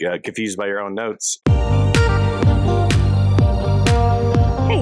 confused by your own notes. Hey,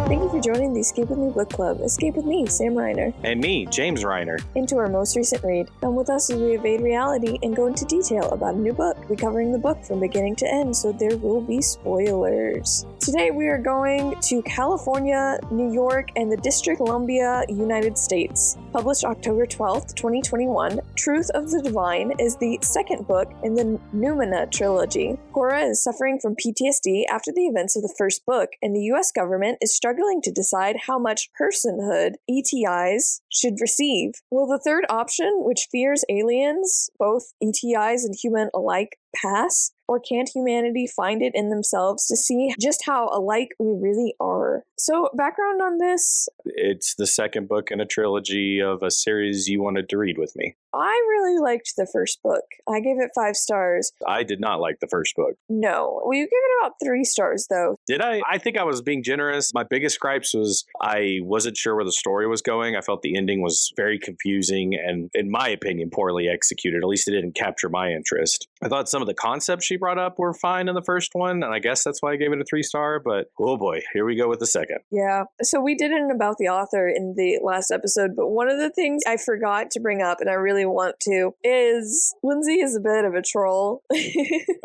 thank you for joining the Escape With Me Book Club. Escape with me, Sam Reiner. And me, James Reiner. Into our most recent read. Come with us as we evade reality and go into detail about a new book. We're covering the book from beginning to end, so there will be spoilers. Today we are going to California, New York, and the District of Columbia, United States. Published October 12th, 2021, Truth of the Divine is the second book in the Noumena trilogy. Cora is suffering from PTSD after the events of the first book, and the US government is struggling to decide how much personhood ETIs should receive. Will the third option, which fears aliens, both ETIs and human alike, pass? Or can't humanity find it in themselves to see just how alike we really are? So, background on this? It's the second book in a trilogy of a series you wanted to read with me. I really liked the first book. I gave it 5 stars. I did not like the first book. No. Well, you gave it about 3 stars, though. Did I? I think I was being generous. My biggest gripes was I wasn't sure where the story was going. I felt the ending was very confusing and, in my opinion, poorly executed. At least it didn't capture my interest. I thought some of the concepts she brought up were fine in the first one, and I guess that's why I gave it a 3-star, but oh boy, here we go with the second. Yeah. So we did an About the Author in the last episode, but one of the things I forgot to bring up, and I really want to, is Lindsay is a bit of a troll.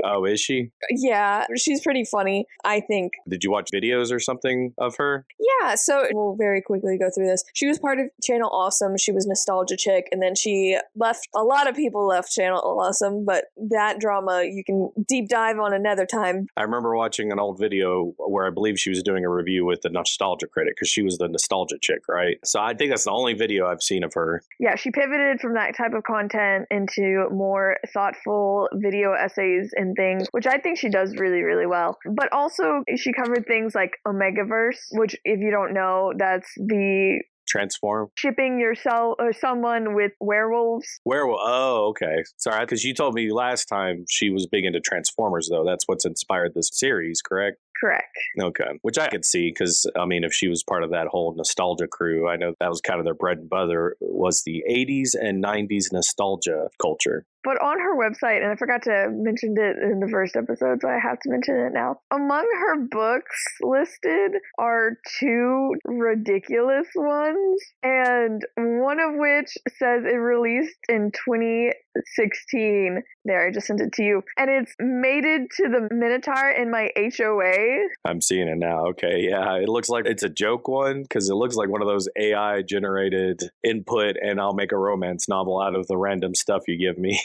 Oh, is she? Yeah, she's pretty funny, I think. Did you watch videos or something of her? Yeah, so we'll very quickly go through this. She was part of Channel Awesome. She was Nostalgia Chick, and then she left. A lot of people left Channel Awesome, but that drama you can deep dive on another time. I remember watching an old video where I believe she was doing a review with the Nostalgia Critic, because she was the Nostalgia Chick, right? So I think that's the only video I've seen of her. Yeah, she pivoted from that type of content into more thoughtful video essays and things, which I think she does really, really well. But also, she covered things like Omegaverse, which, if you don't know, that's the Transform? shipping yourself or someone with werewolves. Oh, okay. Sorry, because you told me last time she was big into Transformers, though. That's what's inspired this series, correct? Correct. Okay. Which I could see, because, I mean, if she was part of that whole nostalgia crew, I know that was kind of their bread and butter, was the 80s and 90s nostalgia culture. But on her website, and I forgot to mention it in the first episode, so I have to mention it now. Among her books listed are 2 ridiculous ones, and one of which says it released in 2016. There, I just sent it to you. And it's Mated to the Minotaur in my HOA. I'm seeing it now. Okay, yeah. It looks like it's a joke one, because it looks like one of those AI-generated input, and I'll make a romance novel out of the random stuff you give me.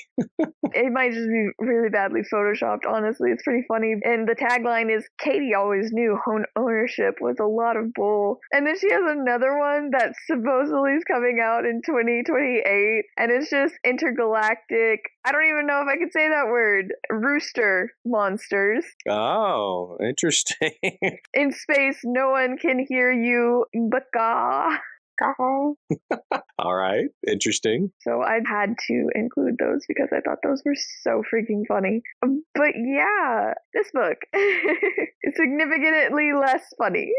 It might just be really badly photoshopped, honestly. It's pretty funny. And the tagline is, Katie always knew ownership was a lot of bull. And then she has another one that supposedly is coming out in 2028. And it's just intergalactic, I don't even know if I could say that word, rooster monsters. Oh, interesting. In space, no one can hear you, baka. All right. Interesting. So I had to include those because I thought those were so freaking funny. But yeah, this book is significantly less funny.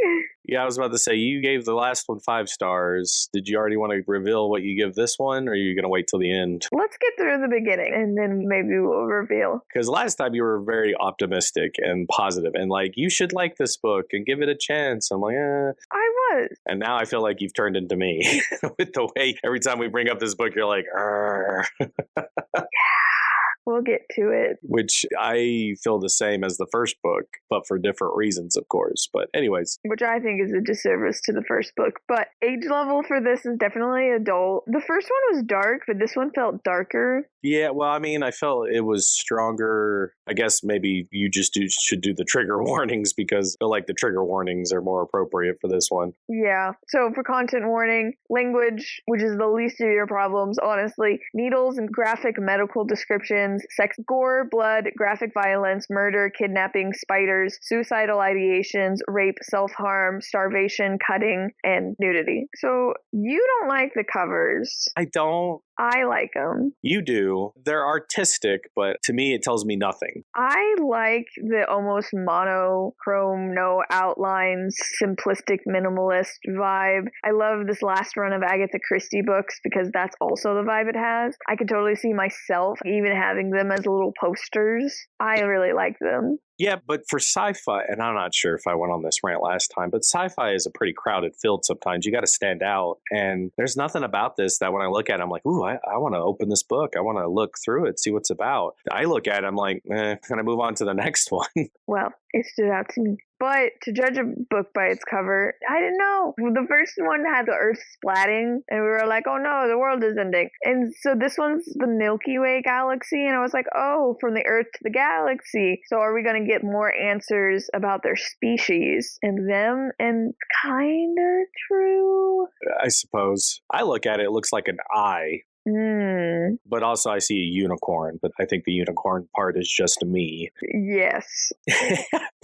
Yeah, I was about to say, you gave the last one 5 stars. Did you already want to reveal what you give this one, or are you going to wait till the end? Let's get through the beginning, and then maybe we'll reveal. Because last time you were very optimistic and positive, and like, you should like this book and give it a chance. I'm like, I was. And now I feel like you've turned into me with the way every time we bring up this book, you're like, Yeah. We'll get to it. Which I feel the same as the first book, but for different reasons, of course. But anyways. Which I think is a disservice to the first book. But age level for this is definitely adult. The first one was dark, but this one felt darker. Yeah, well, I mean, I felt it was stronger. I guess maybe you just should do the trigger warnings, because I feel like the trigger warnings are more appropriate for this one. Yeah. So for content warning, language, which is the least of your problems, honestly. Needles and graphic medical descriptions, sex, gore, blood, graphic violence, murder, kidnapping, spiders, suicidal ideations, rape, self-harm, starvation, cutting, and nudity. So you don't like the covers. I don't. I like them. You do. They're artistic, but to me, it tells me nothing. I like the almost monochrome, no outlines, simplistic minimalist vibe. I love this last run of Agatha Christie books because that's also the vibe it has. I could totally see myself even having them as little posters. I really like them. Yeah, but for sci-fi, and I'm not sure if I went on this rant last time, but sci-fi is a pretty crowded field sometimes. You got to stand out. And there's nothing about this that when I look at it, I'm like, ooh, I want to open this book. I want to look through it, see what's about. I look at it, I'm like, can I move on to the next one? Well, it stood out to me. But to judge a book by its cover, I didn't know. The first one had the Earth splatting, and we were like, oh no, the world is ending. And so this one's the Milky Way galaxy, and I was like, oh, from the Earth to the galaxy. So are we going to get more answers about their species and them? And kind of true. I suppose. I look at it, it looks like an eye. But also I see a unicorn, but I think the unicorn part is just me. Yes.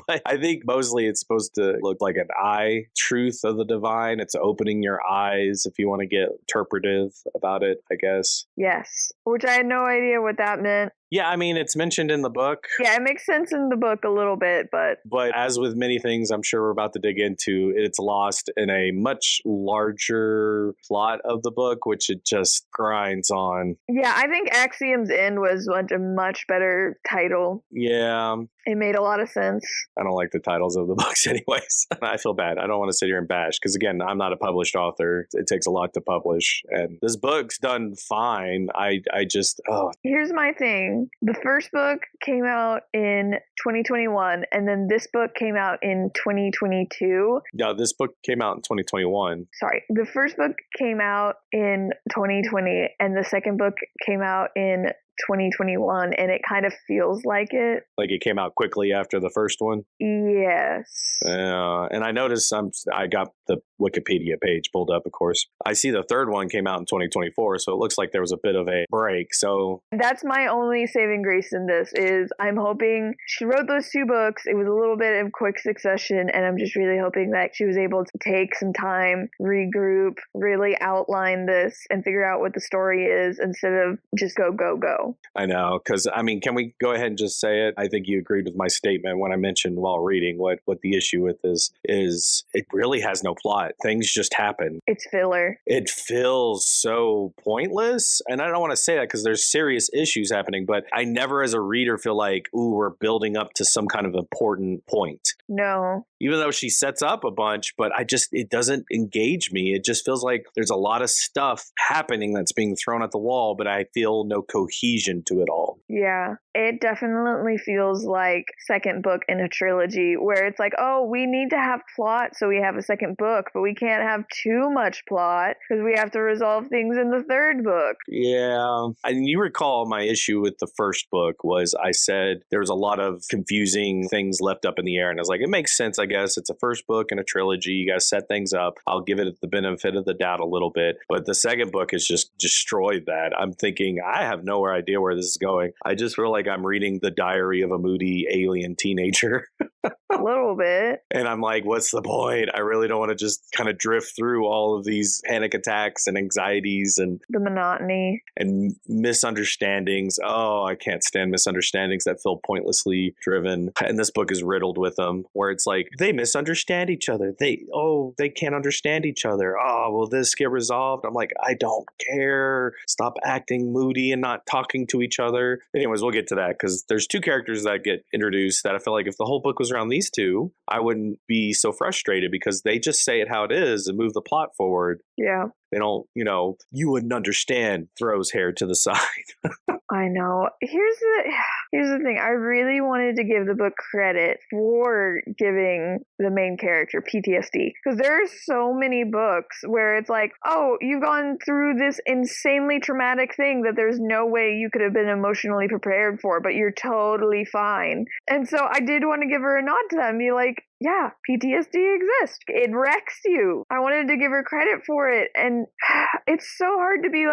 But I think mostly it's supposed to look like an eye, truth of the divine. It's opening your eyes if you want to get interpretive about it, I guess. Yes. Which I had no idea what that meant. Yeah, I mean, it's mentioned in the book. Yeah, it makes sense in the book a little bit, but as with many things I'm sure we're about to dig into, it's lost in a much larger plot of the book, which it just grinds on. Yeah, I think Axiom's End was a much better title. Yeah. It made a lot of sense. I don't like the titles of the books anyways. I feel bad. I don't want to sit here and bash because, again, I'm not a published author. It takes a lot to publish. And this book's done fine. I just, Here's my thing. The first book came out in 2021, and then this book came out in 2022. Yeah, this book came out in 2021. Sorry. The first book came out in 2020, and the second book came out in 2021, and it kind of feels like it. Like it came out quickly after the first one? Yes. And I noticed I got the Wikipedia page pulled up, of course. I see the third one came out in 2024, so it looks like there was a bit of a break. So that's my only saving grace in this is I'm hoping she wrote those two books. It was a little bit in quick succession, and I'm just really hoping that she was able to take some time, regroup, really outline this, and figure out what the story is instead of just go. I know, because, I mean, can we go ahead and just say it? I think you agreed with my statement when I mentioned while reading what the issue with this is it really has no plot. Things just happen. It's filler. It feels so pointless. And I don't want to say that because there's serious issues happening, but I never as a reader feel like, ooh, we're building up to some kind of important point. No. Even though she sets up a bunch, but it doesn't engage me. It just feels like there's a lot of stuff happening that's being thrown at the wall, but I feel no cohesion to it all. Yeah, it definitely feels like second book in a trilogy where it's like, oh, we need to have plot so we have a second book, but we can't have too much plot because we have to resolve things in the third book. Yeah. And you recall my issue with the first book was I said there was a lot of confusing things left up in the air. And I was like, it makes sense, I guess. It's a first book in a trilogy. You guys set things up. I'll give it the benefit of the doubt a little bit. But the second book has just destroyed that. I'm thinking, I have no idea where this is going. I just feel like I'm reading the diary of a moody alien teenager. A little bit. And I'm like, what's the point? I really don't want to just kind of drift through all of these panic attacks and anxieties and the monotony and misunderstandings. Oh, I can't stand misunderstandings that feel pointlessly driven. And this book is riddled with them where it's like, they misunderstand each other. They can't understand each other. Oh, will this get resolved? I'm like, I don't care. Stop acting moody and not talking to each other. Anyways, we'll get to that because there's two characters that get introduced that I feel like if the whole book was around these two, I wouldn't be so frustrated because they just say it how it is and move the plot forward. Yeah. They don't, you wouldn't understand, throws hair to the side. I know. Here's the thing. I really wanted to give the book credit for giving the main character PTSD because there are so many books where it's like, oh, you've gone through this insanely traumatic thing that there's no way you could have been emotionally prepared for, but you're totally fine. And so I did want to give her a nod to that and be like, yeah, PTSD exists. It wrecks you. I wanted to give her credit for it. And it's so hard to be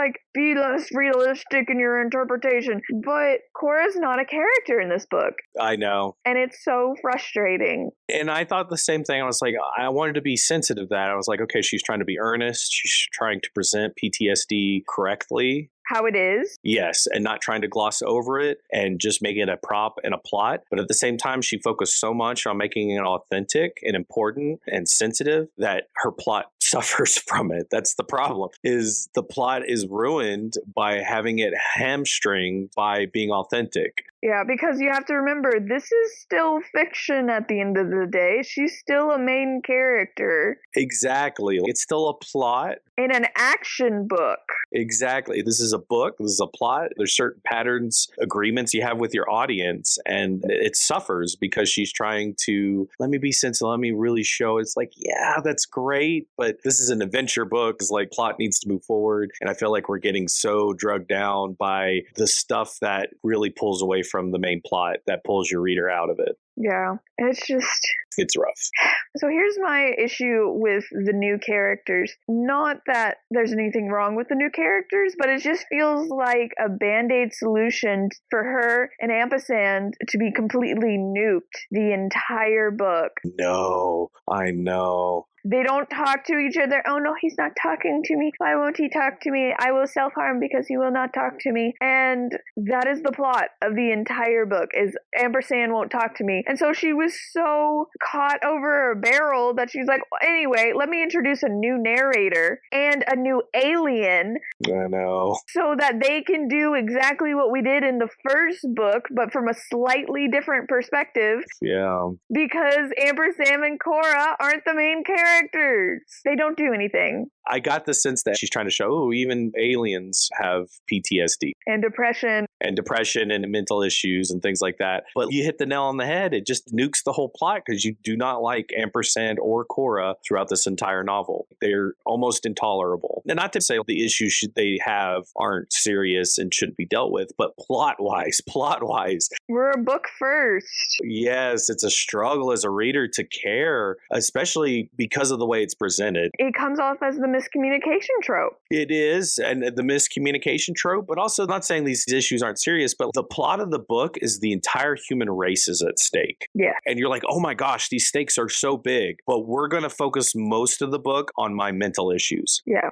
less realistic in your interpretation. But Cora's not a character in this book. I know. And it's so frustrating. And I thought the same thing. I was like, I wanted to be sensitive to that. I was like, okay, she's trying to be earnest. She's trying to present PTSD correctly. how it is. Yes, and not trying to gloss over it and just make it a prop and a plot. But at the same time, she focused so much on making it authentic and important and sensitive that her plot suffers from it. That's the problem, is the plot is ruined by having it hamstringed by being authentic. Yeah, because you have to remember, this is still fiction at the end of the day. She's still a main character. Exactly. It's still a plot. In an action book. Exactly. This is a book. This is a plot. There's certain patterns, agreements you have with your audience, and it suffers because she's trying to, let me be sensitive, let me really show. It's like, yeah, that's great, but this is an adventure book. It's like plot needs to move forward. And I feel like we're getting so drugged down by the stuff that really pulls away from the main plot, that pulls your reader out of it. Yeah, It's rough. So here's my issue with the new characters. Not that there's anything wrong with the new characters, but it just feels like a Band-Aid solution for her and Ampersand to be completely nuked the entire book. No, I know. They don't talk to each other. Oh no, he's not talking to me. Why won't he talk to me? I will self-harm because he will not talk to me. And that is the plot of the entire book, is Ampersand won't talk to me. And so she was so caught over a barrel that she's like, anyway, let me introduce a new narrator and a new alien. I know. So that they can do exactly what we did in the first book, but from a slightly different perspective. Yeah. Because Ampersand and Cora aren't the main characters. They don't do anything. I got the sense that she's trying to show, even aliens have PTSD. And depression. And mental issues and things like that. But you hit the nail on the head. It just nukes the whole plot because you do not like Ampersand or Cora throughout this entire novel. They're almost intolerable. And not to say the issues they have aren't serious and shouldn't be dealt with, but plot-wise. We're a book first. Yes, it's a struggle as a reader to care, especially because of the way it's presented. It comes off as the miscommunication trope. It is, and the miscommunication trope, but also not saying these issues aren't serious, but the plot of the book is the entire human race is at stake. Yeah. And you're like, oh my gosh, these stakes are so big, but we're going to focus most of the book on my mental issues. Yeah.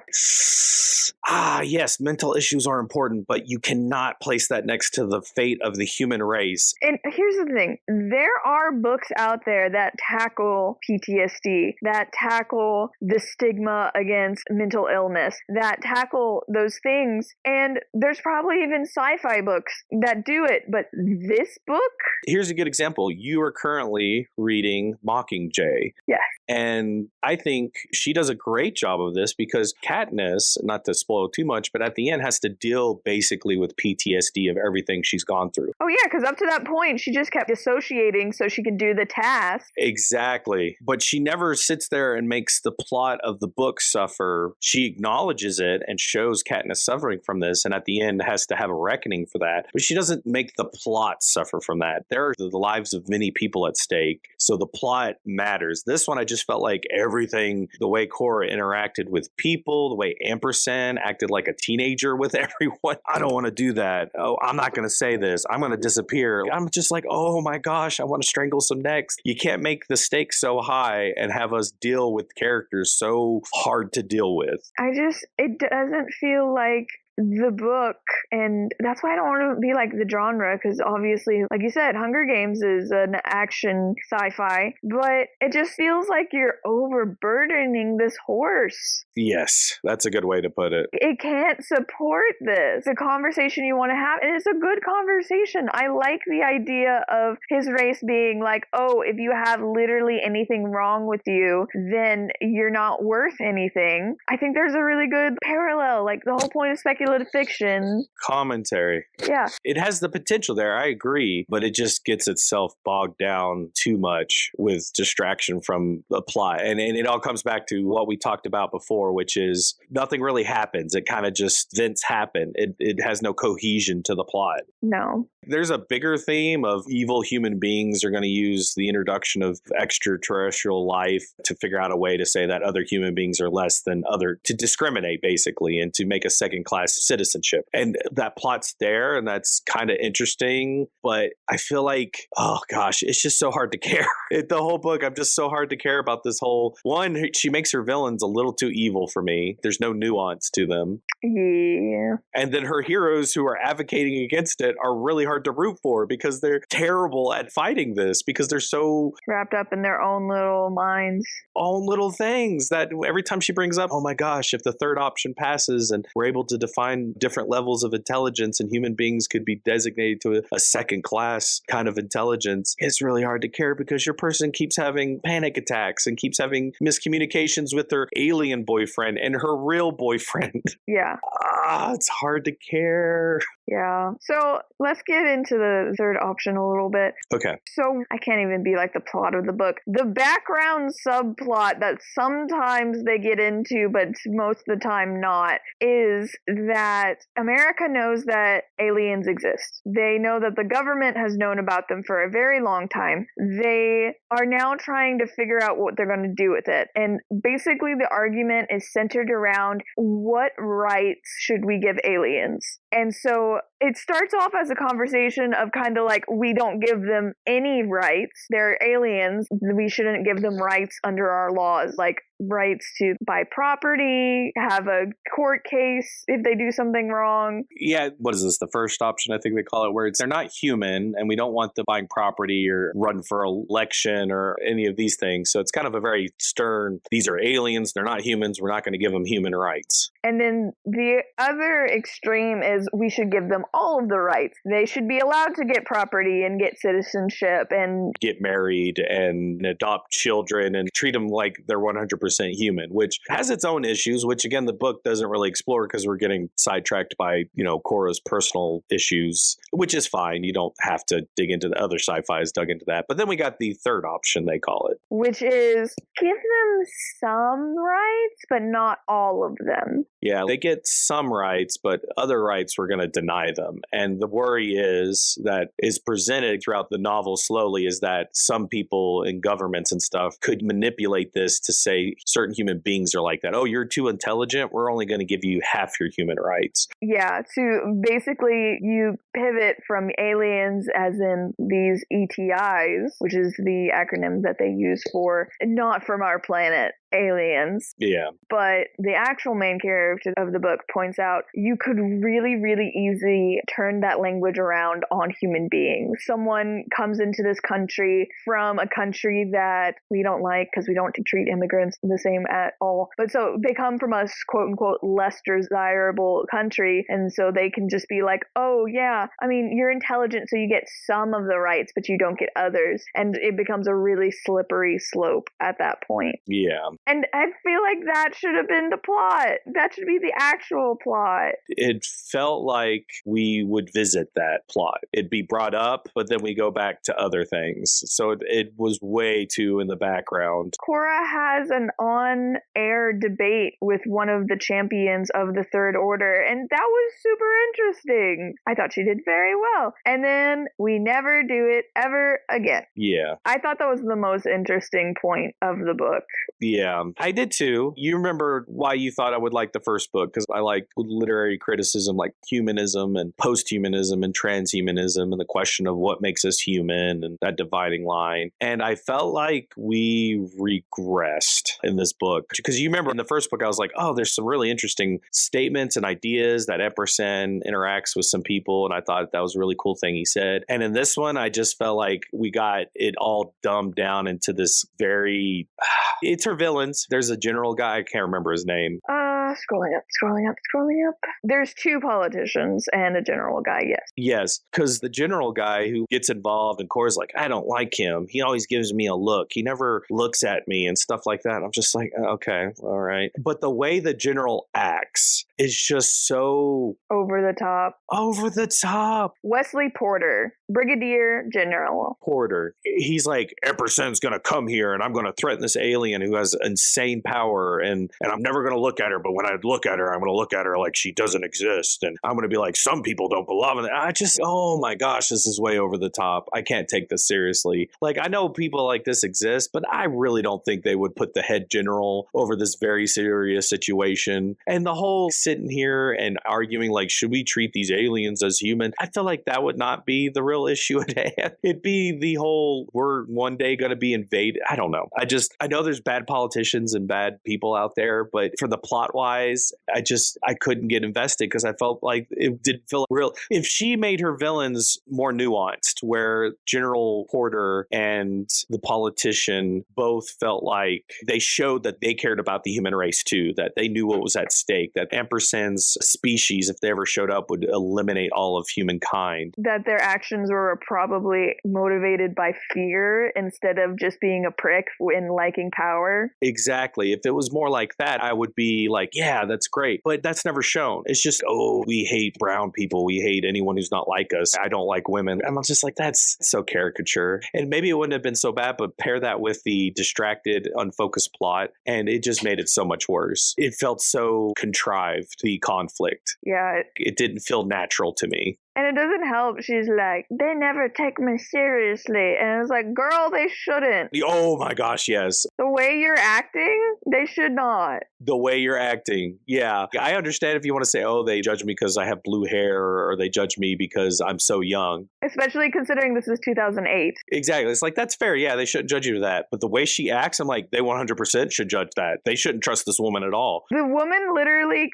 Yes, mental issues are important, but you cannot place that next to the fate of the human race. And here's the thing. There are books out there that tackle PTSD, that tackle the stigma against mental illness, that tackle those things. And there's probably even sci-fi books that do it. But this book? Here's a good example. You are currently reading Mockingjay. Yes. And I think she does a great job of this because Katniss, not to spoil too much, but at the end has to deal basically with PTSD of everything she's gone through. Oh, yeah, because up to that point, she just kept dissociating so she could do the task. Exactly. But she never sits there and makes the plot of the book suffer. She acknowledges it and shows Katniss suffering from this, and at the end has to have a reckoning for that. But she doesn't make the plot suffer from that. There are the lives of many people at stake, so the plot matters. This one, I just felt like everything, the way Cora interacted with people, the way Ampersand acted like a teenager with everyone. I don't want to do that. Oh, I'm not going to say this. I'm going to disappear. I'm just like, oh my gosh, I want to strangle some necks. You can't make the stakes so high and have us deal with characters so hard to deal with. It doesn't feel like the book, and that's why I don't want to be like the genre, because obviously, like you said, Hunger Games is an action sci-fi, but it just feels like you're overburdening this horse. Yes, that's a good way to put it. It can't support this. The conversation you want to have, and it's a good conversation. I like the idea of his race being like, oh, if you have literally anything wrong with you, then you're not worth anything. I think there's a really good parallel, like the whole point of speculative fiction. Commentary. Yeah. It has the potential there, I agree, but it just gets itself bogged down too much with distraction from the plot. And it all comes back to what we talked about before, which is nothing really happens. It kind of just events happen. It has no cohesion to the plot. No. There's a bigger theme of evil human beings are going to use the introduction of extraterrestrial life to figure out a way to say that other human beings are less than other, to discriminate basically, and to make a second-class citizenship. And that plot's there, and that's kind of interesting, but I feel like, oh gosh, it's just so hard to care. The whole book, I'm just so hard to care about this whole one. She makes her villains a little too evil for me. There's no nuance to them. Yeah. And then her heroes who are advocating against it are really hard to root for because they're terrible at fighting this, because they're so wrapped up in their own little minds, own little things that every time she brings up, oh my gosh, if the third option passes and we're able to define different levels of intelligence and human beings could be designated to a second class kind of intelligence, it's really hard to care because your person keeps having panic attacks and keeps having miscommunications with her alien boyfriend and her real boyfriend. Yeah. It's hard to care. Yeah. So let's get into the third option a little bit. Okay. So I can't even be like the plot of the book. The background subplot that sometimes they get into, but most of the time not, is that America knows that aliens exist. They know that the government has known about them for a very long time. They are now trying to figure out what they're going to do with it. And basically the argument is centered around what rights should we give aliens? And so it starts off as a conversation of kind of like, we don't give them any rights. They're aliens. We shouldn't give them rights under our laws, like rights to buy property, have a court case if they do something wrong. Yeah, what is this? The first option, I think they call it, where they're not human and we don't want them buying property or run for election or any of these things. So it's kind of a very stern, these are aliens, they're not humans, we're not going to give them human rights. And then the other extreme is we should give them all of the rights. They should be allowed to get property and get citizenship and get married and adopt children and treat them like they're 100% human, which has its own issues, which again, the book doesn't really explore because we're getting sidetracked by, Cora's personal issues, which is fine. You don't have to dig into the other sci-fi's dug into that. But then we got the third option, they call it, which is give them some rights, but not all of them. Yeah, they get some rights, but other rights we're going to deny them. And the worry that is presented throughout the novel slowly is that some people in governments and stuff could manipulate this to say certain human beings are like that. Oh, you're too intelligent. We're only going to give you half your human rights. Yeah, to basically you pivot from aliens as in these ETIs, which is the acronym that they use for not from our planet aliens. Yeah. But the actual main character of the book points out you could really, really easily turn that language around on human beings. Someone comes into this country from a country that we don't like because we don't treat immigrants the same at all. But so they come from a quote unquote less desirable country. And so they can just be like, oh yeah, I mean, you're intelligent, so you get some of the rights, but you don't get others. And it becomes a really slippery slope at that point. Yeah. And I feel like that should have been the plot. That should be the actual plot. It felt like we would visit that plot. It'd be brought up, but then we go back to other things. So it was way too in the background. Cora has an on-air debate with one of the champions of the Third Order, and that was super interesting. I thought she did very well. And then we never do it ever again. Yeah. I thought that was the most interesting point of the book. Yeah, I did too. You remember why you thought I would like the first book, because I like literary criticism like humanism and post-humanism and transhumanism and the question of what makes us human and that dividing line. And I felt like we regressed in this book. Because you remember in the first book, I was like, oh, there's some really interesting statements and ideas that Epperson interacts with some people. And I thought that was a really cool thing he said. And in this one, I just felt like we got it all dumbed down into this very... It's her villains. There's a general guy. I can't remember his name. Scrolling up. There's two politicians and a general guy, yes. Yes, because the general guy who gets involved and Cora's like, I don't like him. He always gives me a look. He never looks at me and stuff like that. I'm just like, okay, all right. But the way the general acts is just so over the top. Over the top. Wesley Porter, Brigadier General. Porter. He's like, Epperson's going to come here and I'm going to threaten this alien who has insane power and I'm never going to look at her. But when I look at her, I'm going to look at her like she doesn't exist. And I'm going to be like, some people don't belong in it. Oh my gosh, this is way over the top. I can't take this seriously. Like, I know people like this exist, but I really don't think they would put the head general over this very serious situation. And the whole sitting here and arguing, like, should we treat these aliens as human? I feel like that would not be the real issue at hand. It'd be the whole, we're one day going to be invaded. I don't know. I know there's bad politicians and bad people out there, but for the plot wise, I couldn't get invested because I felt like it didn't feel real. If she made her villains more nuanced, where General Porter and the politician both felt like they showed that they cared about the human race too, that they knew what was at stake, that Ampersand's species, if they ever showed up, would eliminate all of humankind. That their actions were probably motivated by fear instead of just being a prick and liking power. Exactly. If it was more like that, I would be like, yeah, that's great. But that's never shown. It's just, oh, we hate brown people. We hate anyone who's not like us. I don't like women. And I'm just like, that's so caricature. And maybe it wouldn't have been so bad, but pair that with the distracted, unfocused plot, and it just made it so much worse. It felt so contrived, the conflict. Yeah. It didn't feel natural to me. And it doesn't help. She's like, they never take me seriously. And it's like, girl, they shouldn't. Oh my gosh, yes. The way you're acting, they should not. The way you're acting. Yeah. I understand if you want to say, oh, they judge me because I have blue hair or they judge me because I'm so young. Especially considering this is 2008. Exactly. It's like, that's fair. Yeah, they shouldn't judge you for that. But the way she acts, I'm like, they 100% should judge that. They shouldn't trust this woman at all. The woman literally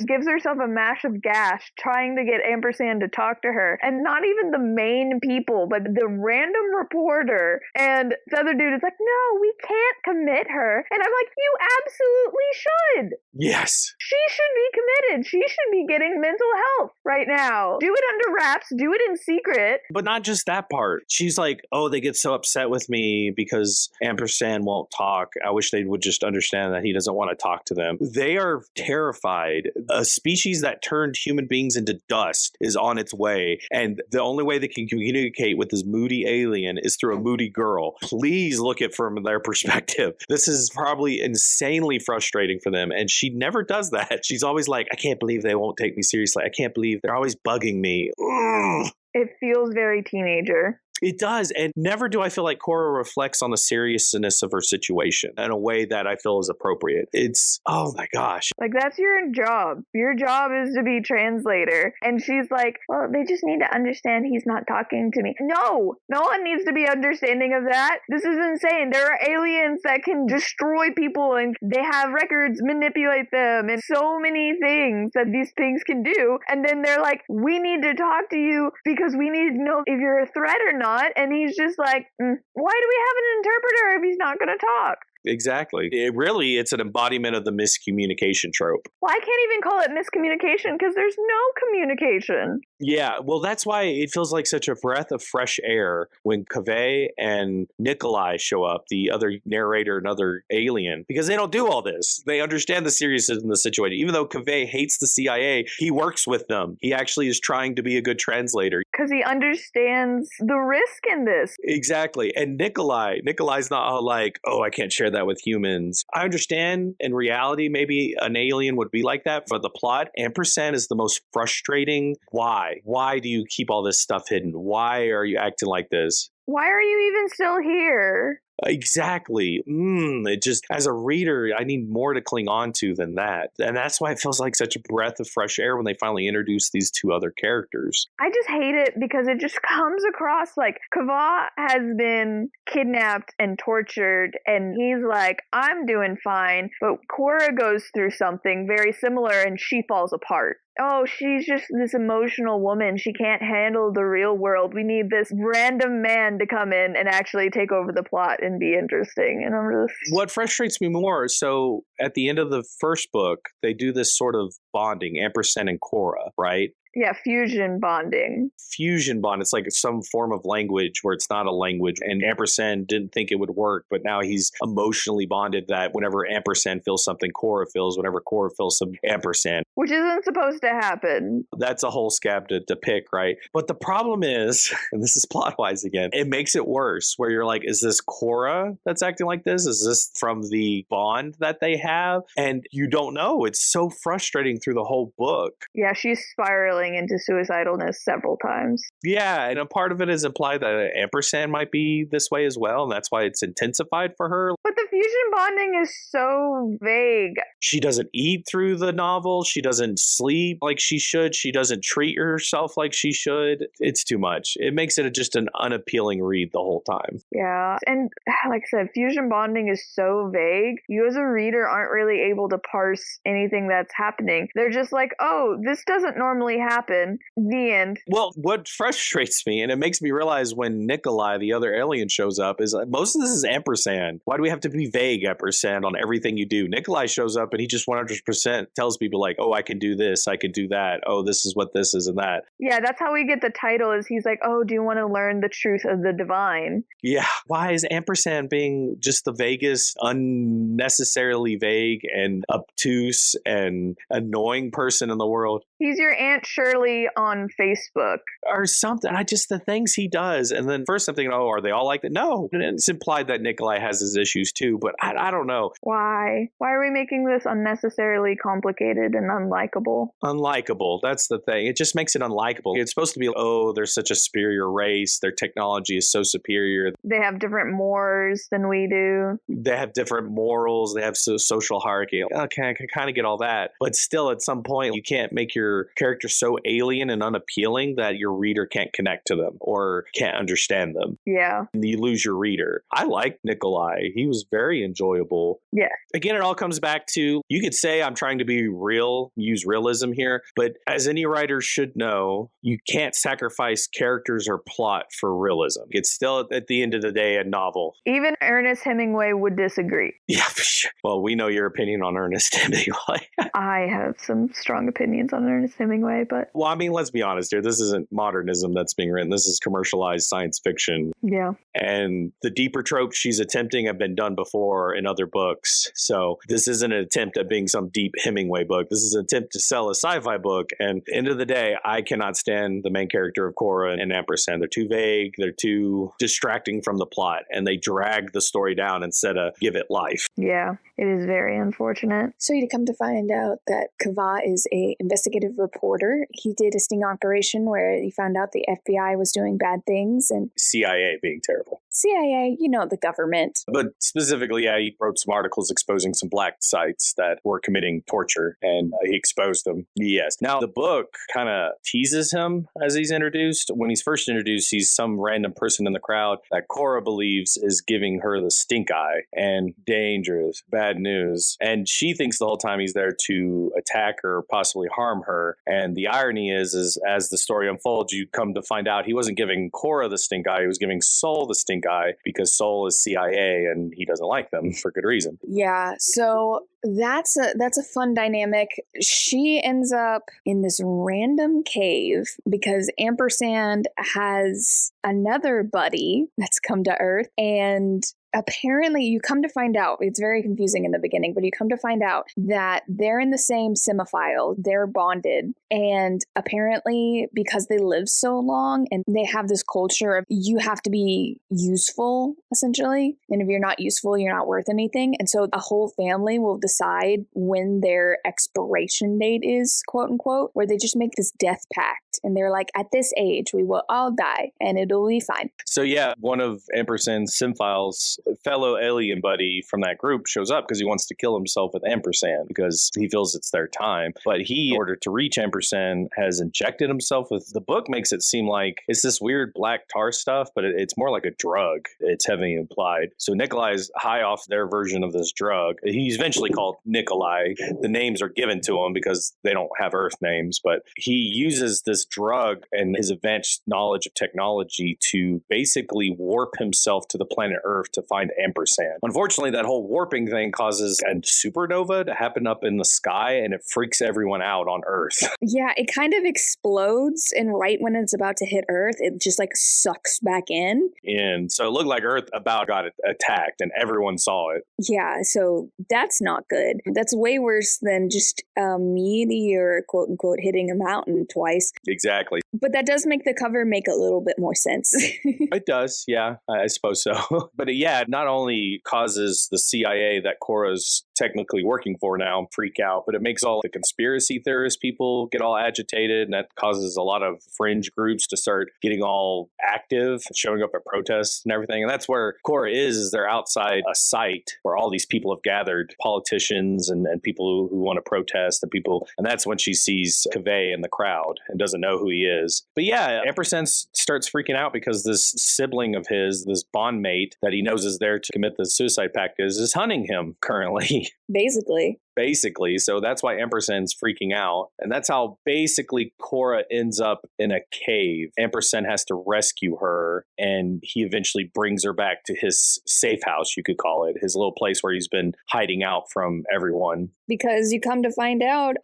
gives herself a mash of gas trying to get Ampersand to talk to her, and not even the main people, but the random reporter. And the other dude is like, no, we can't commit her. And I'm like, you absolutely should. Yes. She should be committed. She should be getting mental health right now. Do it under wraps. Do it in secret. But not just that part. She's like, oh, they get so upset with me because Ampersand won't talk. I wish they would just understand that he doesn't want to talk to them. They are terrified. A species that turned human beings into dust is on its way. And the only way they can communicate with this moody alien is through a moody girl. Please look at it from their perspective. This is probably insanely frustrating for them. And she never does that. She's always like, I can't believe they won't take me seriously. I can't believe they're always bugging me. Ugh. It feels very teenager. It does. And never do I feel like Cora reflects on the seriousness of her situation in a way that I feel is appropriate. It's, oh my gosh. Like, that's your job. Your job is to be translator. And she's like, well, they just need to understand he's not talking to me. No one needs to be understanding of that. This is insane. There are aliens that can destroy people and they have records, manipulate them, and so many things that these things can do. And then they're like, we need to talk to you because we need to know if you're a threat or not. And he's just like, why do we have an interpreter if he's not going to talk? Exactly. It's an embodiment of the miscommunication trope. Well, I can't even call it miscommunication because there's no communication. Yeah, well, that's why it feels like such a breath of fresh air when Kaveh and Nikolai show up, the other narrator and other alien, because they don't do all this. They understand the seriousness of the situation. Even though Kaveh hates the CIA, he works with them. He actually is trying to be a good translator. Because he understands the risk in this. Exactly. And Nikolai's not like, oh, I can't share that with humans. I understand in reality, maybe an alien would be like that for the plot. Ampersand is the most frustrating. Why? Why do you keep all this stuff hidden? Why are you acting like this? Why are you even still here? Exactly. It just, as a reader, I need more to cling on to than that. And that's why it feels like such a breath of fresh air when they finally introduce these two other characters. I just hate it because it just comes across like Kaveh has been kidnapped and tortured and he's like, I'm doing fine. But Cora goes through something very similar and she falls apart. Oh, she's just this emotional woman. She can't handle the real world. We need this random man to come in and actually take over the plot and be interesting. And I'm just... What frustrates me more, so at the end of the first book, they do this sort of bonding, Ampersand and Cora, right? Yeah, fusion bonding. Fusion bond. It's like some form of language where it's not a language. And Ampersand didn't think it would work, but now he's emotionally bonded that whenever Ampersand feels something, Cora feels. Whenever Cora feels some Ampersand. Which isn't supposed to happen. That's a whole scab to pick, right? But the problem is, and this is plot-wise again, it makes it worse where you're like, is this Cora that's acting like this? Is this from the bond that they have? And you don't know. It's so frustrating through the whole book. Yeah, she's spiraling into suicidalness several times. Yeah, and a part of it is implied that Ampersand might be this way as well, and that's why it's intensified for her. But the fusion bonding is so vague. She doesn't eat through the novel. She doesn't sleep like she should. She doesn't treat herself like she should. It's too much. It makes it just an unappealing read the whole time. Yeah, and like I said, fusion bonding is so vague. You as a reader aren't really able to parse anything that's happening. They're just like, oh, this doesn't normally happen. The end. Well, what frustrates me, and it makes me realize when Nikolai, the other alien, shows up, is most of this is Ampersand. Why do we have to be vague, Ampersand, on everything you do? Nikolai shows up and he just 100% tells people like, oh, I can do this, I can do that. Oh, this is what this is and that. Yeah, that's how we get the title is he's like, oh, do you want to learn the truth of the divine? Yeah. Why is Ampersand being just the vaguest, unnecessarily vague and obtuse and annoying person in the world? He's your Aunt Shirley on Facebook. Or something. The things he does. And then first I'm thinking, oh, are they all like that? No. And it's implied that Nikolai has his issues too, but I don't know. Why? Why are we making this unnecessarily complicated and unlikable? Unlikable. That's the thing. It just makes it unlikable. It's supposed to be, oh, they're such a superior race. Their technology is so superior. They have different mores than we do. They have different morals. They have social hierarchy. Okay, I can kind of get all that. But still, at some point, you can't make your character so alien and unappealing that your reader can't connect to them or can't understand them. Yeah. And you lose your reader. I like Nikolai. He was very enjoyable. Yeah. Again, it all comes back to, you could say I'm trying to be real, use realism here, but as any writer should know, you can't sacrifice characters or plot for realism. It's still, at the end of the day, a novel. Even Ernest Hemingway would disagree. Yeah, for sure. Well, we know your opinion on Ernest Hemingway. I have some strong opinions on Ernest Hemingway, but... Well, I mean, let's be honest here. This isn't modernism that's being written. This is commercialized science fiction. Yeah. And the deeper tropes she's attempting have been done before in other books. So this isn't an attempt at being some deep Hemingway book. This is an attempt to sell a sci-fi book. And at the end of the day, I cannot stand the main character of Cora and Ampersand. They're too vague. They're too distracting from the plot. And they drag the story down instead of give it life. Yeah, it is very unfortunate. So you come to find out that Kava is a investigative reporter. He did a sting operation where he found out the FBI was doing bad things and CIA being terrible. CIA, you know, the government. But specifically, yeah, he wrote some articles exposing some black sites that were committing torture, and he exposed them. Yes. Now, the book kind of teases him as he's introduced. When he's first introduced, he's some random person in the crowd that Cora believes is giving her the stink eye and dangerous, bad news. And she thinks the whole time he's there to attack or possibly harm her. And the irony is as the story unfolds, you come to find out he wasn't giving Cora the stink eye, he was giving Soul the stink eye because Soul is CIA and he doesn't like them for good reason. Yeah, so that's a fun dynamic. She ends up in this random cave because Ampersand has another buddy that's come to Earth, and apparently you come to find out, it's very confusing in the beginning, but you come to find out that they're in the same semiphile, they're bonded, and apparently because they live so long and they have this culture of you have to be useful, essentially, and if you're not useful, you're not worth anything, and so a whole family will decide when their expiration date is, quote unquote, where they just make this death pact, and they're like, at this age, we will all die, and it'll be fine. So yeah, one of Ampersand's symphiles, fellow alien buddy from that group, shows up because he wants to kill himself with Ampersand because he feels it's their time. But he, in order to reach Ampersand, has injected himself with, the book makes it seem like it's this weird black tar stuff, but it's more like a drug. It's heavily implied. So Nikolai's high off their version of this drug. He's eventually called called Nikolai. The names are given to him because they don't have Earth names, but he uses this drug and his advanced knowledge of technology to basically warp himself to the planet Earth to find ampersand. Unfortunately, that whole warping thing causes a supernova to happen up in the sky, and it freaks everyone out on Earth. Yeah, it kind of explodes, and right when it's about to hit Earth, it just like sucks back in. And so it looked like Earth about got attacked, and everyone saw it. Yeah, so that's not good. That's way worse than just a meteor, quote unquote, hitting a mountain twice. Exactly. But that does make the cover make a little bit more sense. It does, yeah, I suppose so. But yeah, it not only causes the CIA that Cora's technically working for now freak out, but it makes all the conspiracy theorist people get all agitated, and that causes a lot of fringe groups to start getting all active, showing up at protests and everything. And that's where Cora is they're outside a site where all these people have gathered, politicians and people who want to protest and that's when she sees Kaveh in the crowd and doesn't know who he is. But yeah, Ampersand starts freaking out because this sibling of his, this bond mate that he knows is there to commit the suicide pact is hunting him currently. Basically. So that's why Ampersand's freaking out. And that's how basically Cora ends up in a cave. Ampersand has to rescue her, and he eventually brings her back to his safe house, you could call it, his little place where he's been hiding out from everyone. Because you come to find out,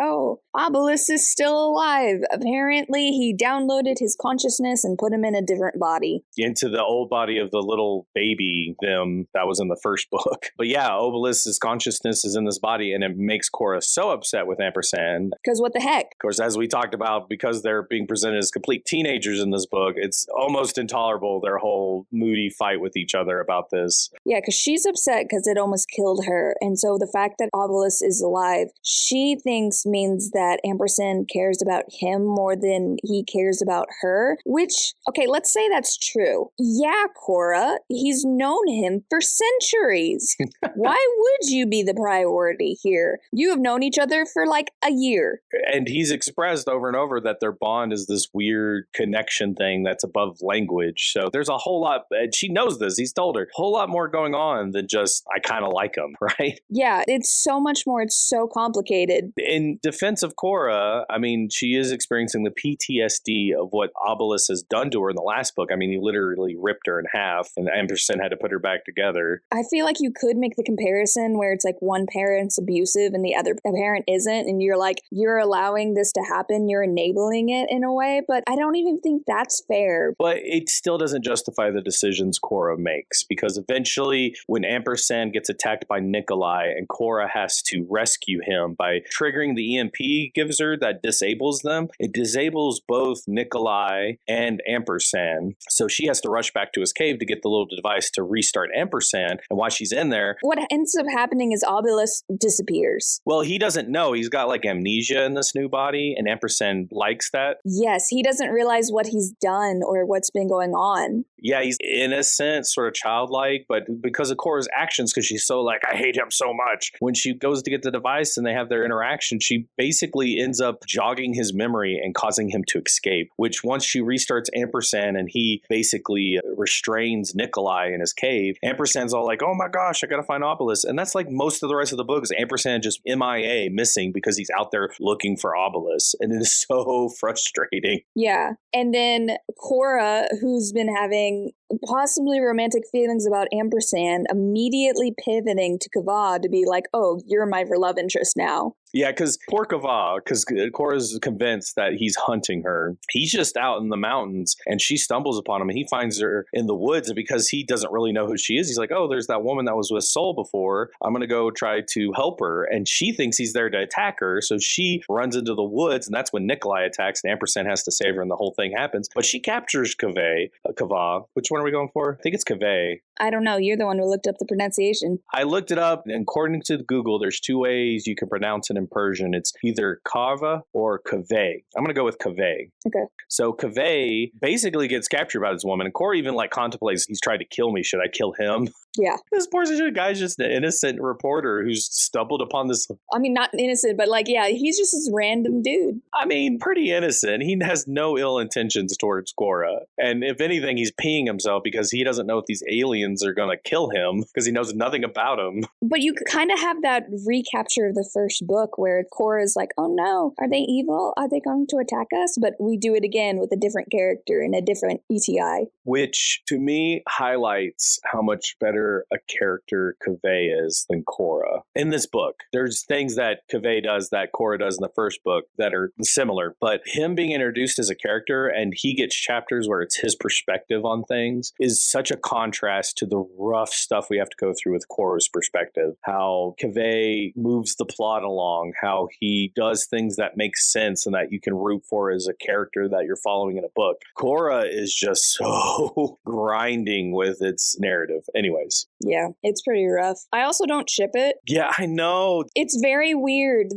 Obelisk is still alive. Apparently, he downloaded his consciousness and put him in a different body. Into the old body of the little baby them that was in the first book. But yeah, Obelisk's consciousness is in this body, and it makes Cora so upset with Ampersand. Because what the heck? Of course, as we talked about, because they're being presented as complete teenagers in this book, it's almost intolerable, their whole moody fight with each other about this. Yeah, because she's upset because it almost killed her. And so the fact that Obelisk is alive, she thinks means that Ampersand cares about him more than he cares about her. Which, okay, let's say that's true. Yeah, Cora, he's known him for centuries. Why would you be the priority here? You have known each other for like a year. And he's expressed over and over that their bond is this weird connection thing that's above language. So there's a whole lot, and she knows this, he's told her, a whole lot more going on than just, I kind of like him, right? Yeah, it's so much more. It's so complicated. In defense of Cora, I mean, she is experiencing the PTSD of what Obelisk has done to her in the last book. I mean, he literally ripped her in half, and Ampersand had to put her back together. I feel like you could make the comparison where it's like one parent's abusive and the other parent isn't, and you're like, you're allowing this to happen, you're enabling it in a way, but I don't even think that's fair. But it still doesn't justify the decisions Cora makes, because eventually when Ampersand gets attacked by Nikolai and Cora has to rescue him by triggering the EMP gives her that disables them, it disables both Nikolai and Ampersand. So she has to rush back to his cave to get the little device to restart Ampersand, and while she's in there, what ends up happening is Obelisk disappears. Well, he doesn't know. He's got like amnesia in this new body, and Ampersand likes that. Yes, he doesn't realize what he's done or what's been going on. Yeah, he's innocent, sort of childlike, but because of Cora's actions, because she's so like, I hate him so much. When she goes to get the device and they have their interaction, she basically ends up jogging his memory and causing him to escape, which once she restarts Ampersand and he basically restrains Nikolai in his cave, Ampersand's all like, oh my gosh, I gotta find Obelisk. And that's like most of the rest of the book is Ampersand just MIA, missing, because he's out there looking for Obelisk. And it is so frustrating. Yeah. And then Cora, who's been having possibly romantic feelings about Ampersand, immediately pivoting to Kaveh to be like, oh, you're my love interest now. Yeah, because poor Kaveh, because Cora's convinced that he's hunting her. He's just out in the mountains, and she stumbles upon him, and he finds her in the woods. And because he doesn't really know who she is, he's like, oh, there's that woman that was with Soul before. I'm going to go try to help her. And she thinks he's there to attack her, so she runs into the woods, and that's when Nikolai attacks, and Ampersand has to save her, and the whole thing happens. But she captures Kaveh. Which one are we going for? I think it's Kaveh. I don't know. You're the one who looked up the pronunciation. I looked it up, and according to Google, there's two ways you can pronounce it in Persian. It's either Kava or Kaveh. I'm going to go with Kaveh. Okay. So Kaveh basically gets captured by this woman, and Cora even like contemplates, he's tried to kill me. Should I kill him? Yeah. This poor guy's just an innocent reporter who's stumbled upon this. I mean, not innocent, but like, yeah, he's just this random dude. I mean, pretty innocent. He has no ill intentions towards Cora. And if anything, he's peeing himself because he doesn't know if these aliens are going to kill him because he knows nothing about them. But you kind of have that recapture of the first book where Cora's like, oh no, are they evil? Are they going to attack us? But we do it again with a different character and a different ETI. Which, to me, highlights how much better a character Kaveh is than Cora. In this book, there's things that Kaveh does that Cora does in the first book that are similar, but him being introduced as a character and he gets chapters where it's his perspective on things is such a contrast to the rough stuff we have to go through with Cora's perspective. How Kaveh moves the plot along, how he does things that make sense and that you can root for as a character that you're following in a book. Cora is just so grinding with its narrative. Anyways. Yeah, it's pretty rough. I also don't ship it. Yeah, I know. It's very weird.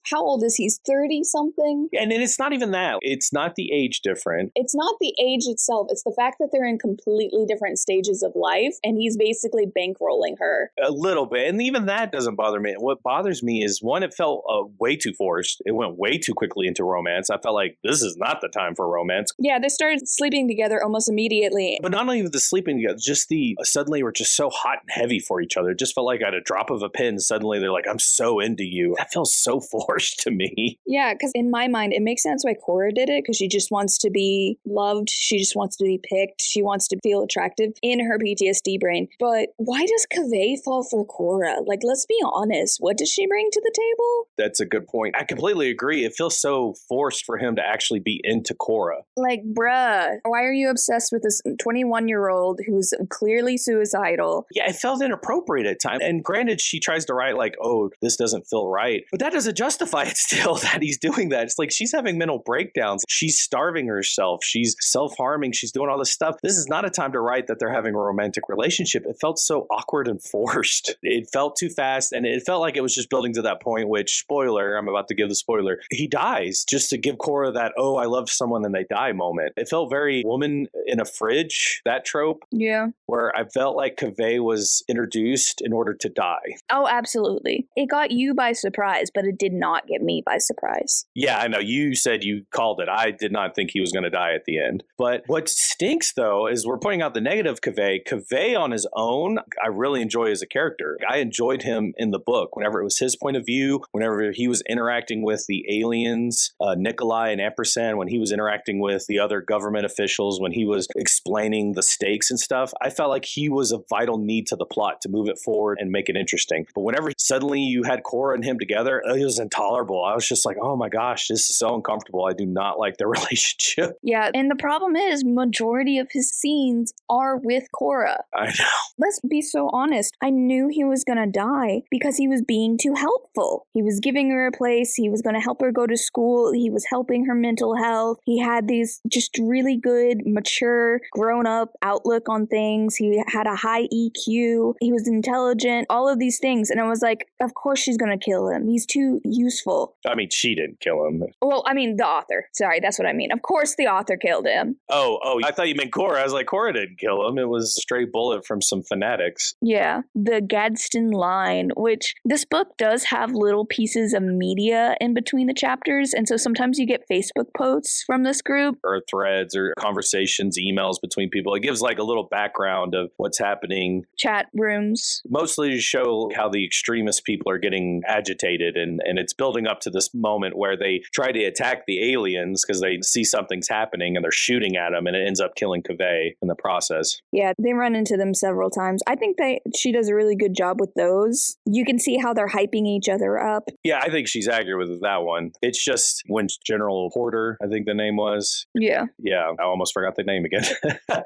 How old is he? He's 30 something? And it's not even that. It's not the age different. It's not the age itself. It's the fact that they're in completely different stages of life and he's basically bankrolling her. A little bit. And even that doesn't bother me. What bothers me is, one, it felt way too forced. It went way too quickly into romance. I felt like this is not the time for romance. Yeah, they started sleeping together almost immediately. But not only the sleeping together, just suddenly we're just so hot and heavy for each other. It just felt like at a drop of a pin, suddenly they're like, I'm so into you. That feels so forced to me. Yeah, because in my mind, it makes sense why Cora did it, because she just wants to be loved. She just wants to be picked. She wants to feel attractive in her PTSD brain. But why does Kaveh fall for Cora? Like, let's be honest. What does she bring to the table? That's a good point. I completely agree. It feels so forced for him to actually be into Cora. Like, bruh, why are you obsessed with this 21-year-old who's clearly suicidal? Yeah, it felt inappropriate at times. And granted, she tries to write like, oh, this doesn't feel right. But that doesn't justify it still that he's doing that. It's like she's having mental breakdowns. She's starving herself. She's self-harming. She's doing all this stuff. This is not a time to write that they're having a romantic relationship. It felt so awkward and forced. It felt too fast. And it felt like it was just building to that point, which, spoiler, I'm about to give the spoiler, he dies just to give Cora that, oh, I love someone and they die moment. It felt very woman in a fridge, that trope. Yeah. Where I felt like Kaveh was introduced in order to die. Oh, absolutely. It got you by surprise, but it did not get me by surprise. Yeah, I know. You said you called it. I did not think he was going to die at the end. But what stinks, though, is we're pointing out the negative Kaveh. Kaveh on his own, I really enjoy as a character. I enjoyed him in the book whenever it was his point of view, whenever he was interacting with the aliens, Nikolai and Ampersand, when he was interacting with the other government officials, when he was explaining the stakes and stuff. I felt like he was a vital need to the plot to move it forward and make it interesting. But whenever suddenly you had Cora and him together, it was intolerable. I was just like, oh my gosh, this is so uncomfortable. I do not like their relationship. Yeah, and the problem is majority of his scenes are with Cora. I know. Let's be so honest. I knew he was going to die because he was being too helpful. He was giving her a place. He was going to help her go to school. He was helping her mental health. He had these just really good, mature, grown-up outlook on things. He had a high EQ. He was intelligent, all of these things. And I was like, of course she's going to kill him. He's too useful. I mean, she didn't kill him. Well, I mean, the author. Sorry, that's what I mean. Of course the author killed him. Oh, I thought you meant Cora. I was like, Cora didn't kill him. It was a straight bullet from some fanatics. Yeah, the Gadsden line, which this book does have little pieces of media in between the chapters. And so sometimes you get Facebook posts from this group. Or threads or conversations, emails between people. It gives like a little background of what's happening. Chat rooms. Mostly to show how the extremist people are getting agitated. And it's building up to this moment where they try to attack the aliens because they see something's happening and they're shooting at them. And it ends up killing Kaveh in the process. Yeah, they run into them several times. I think she does a really good job with those. You can see how they're hyping each other up. Yeah, I think she's accurate with that one. It's just when General Porter, I think the name was. Yeah. Yeah, I almost forgot the name again.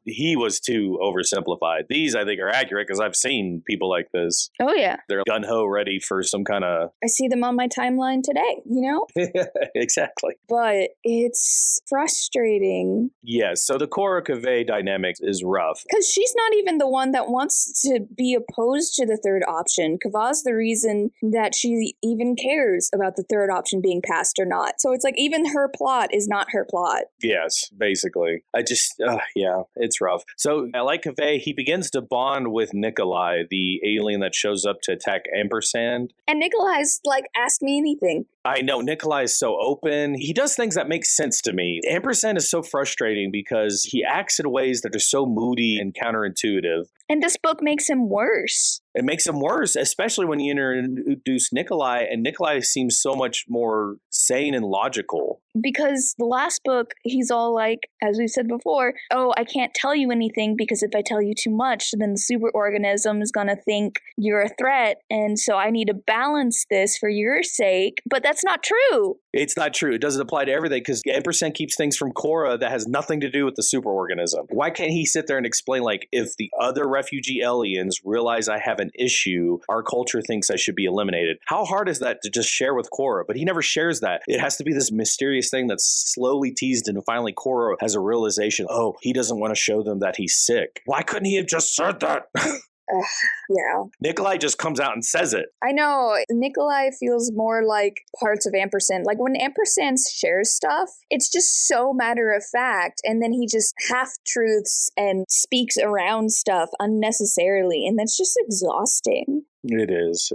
He was too oversimplified. These, I think, are accurate because I've seen people like this. Oh, yeah. They're gung-ho ready for some kind of... I see them on my timeline today, you know? Exactly. But it's frustrating. Yes, so the Cora Kaveh dynamic is rough. Because she's not even the one that wants to be opposed to the third option. Kavah's the reason that she even cares about the third option being passed or not. So it's like even her plot is not her plot. Yes, basically. I just, yeah, it's rough. So I like Kaveh. He begins to bond bond with Nikolai, the alien that shows up to attack Ampersand. And Nikolai's like, ask me anything. I know, Nikolai is so open. He does things that make sense to me. Ampersand is so frustrating because he acts in ways that are so moody and counterintuitive. And this book makes him worse. It makes him worse, especially when you introduce Nikolai, and Nikolai seems so much more sane and logical. Because the last book, he's all like, as we said before, oh, I can't tell you anything because if I tell you too much, then the superorganism is going to think you're a threat. And so I need to balance this for your sake. But that's not true. It's not true. It doesn't apply to everything because Ampersand keeps things from Cora that has nothing to do with the superorganism. Why can't he sit there and explain, like, if the other refugee aliens realize I have an issue, our culture thinks I should be eliminated? How hard is that to just share with Cora? But he never shares that. It has to be this mysterious thing that's slowly teased, and finally Cora has a realization, oh, he doesn't want to show them that he's sick. Why couldn't he have just said that? Yeah. Nikolai just comes out and says it. I know. Nikolai feels more like parts of Ampersand. Like when Ampersand shares stuff, it's just so matter of fact. And then he just half-truths and speaks around stuff unnecessarily. And that's just exhausting. It is.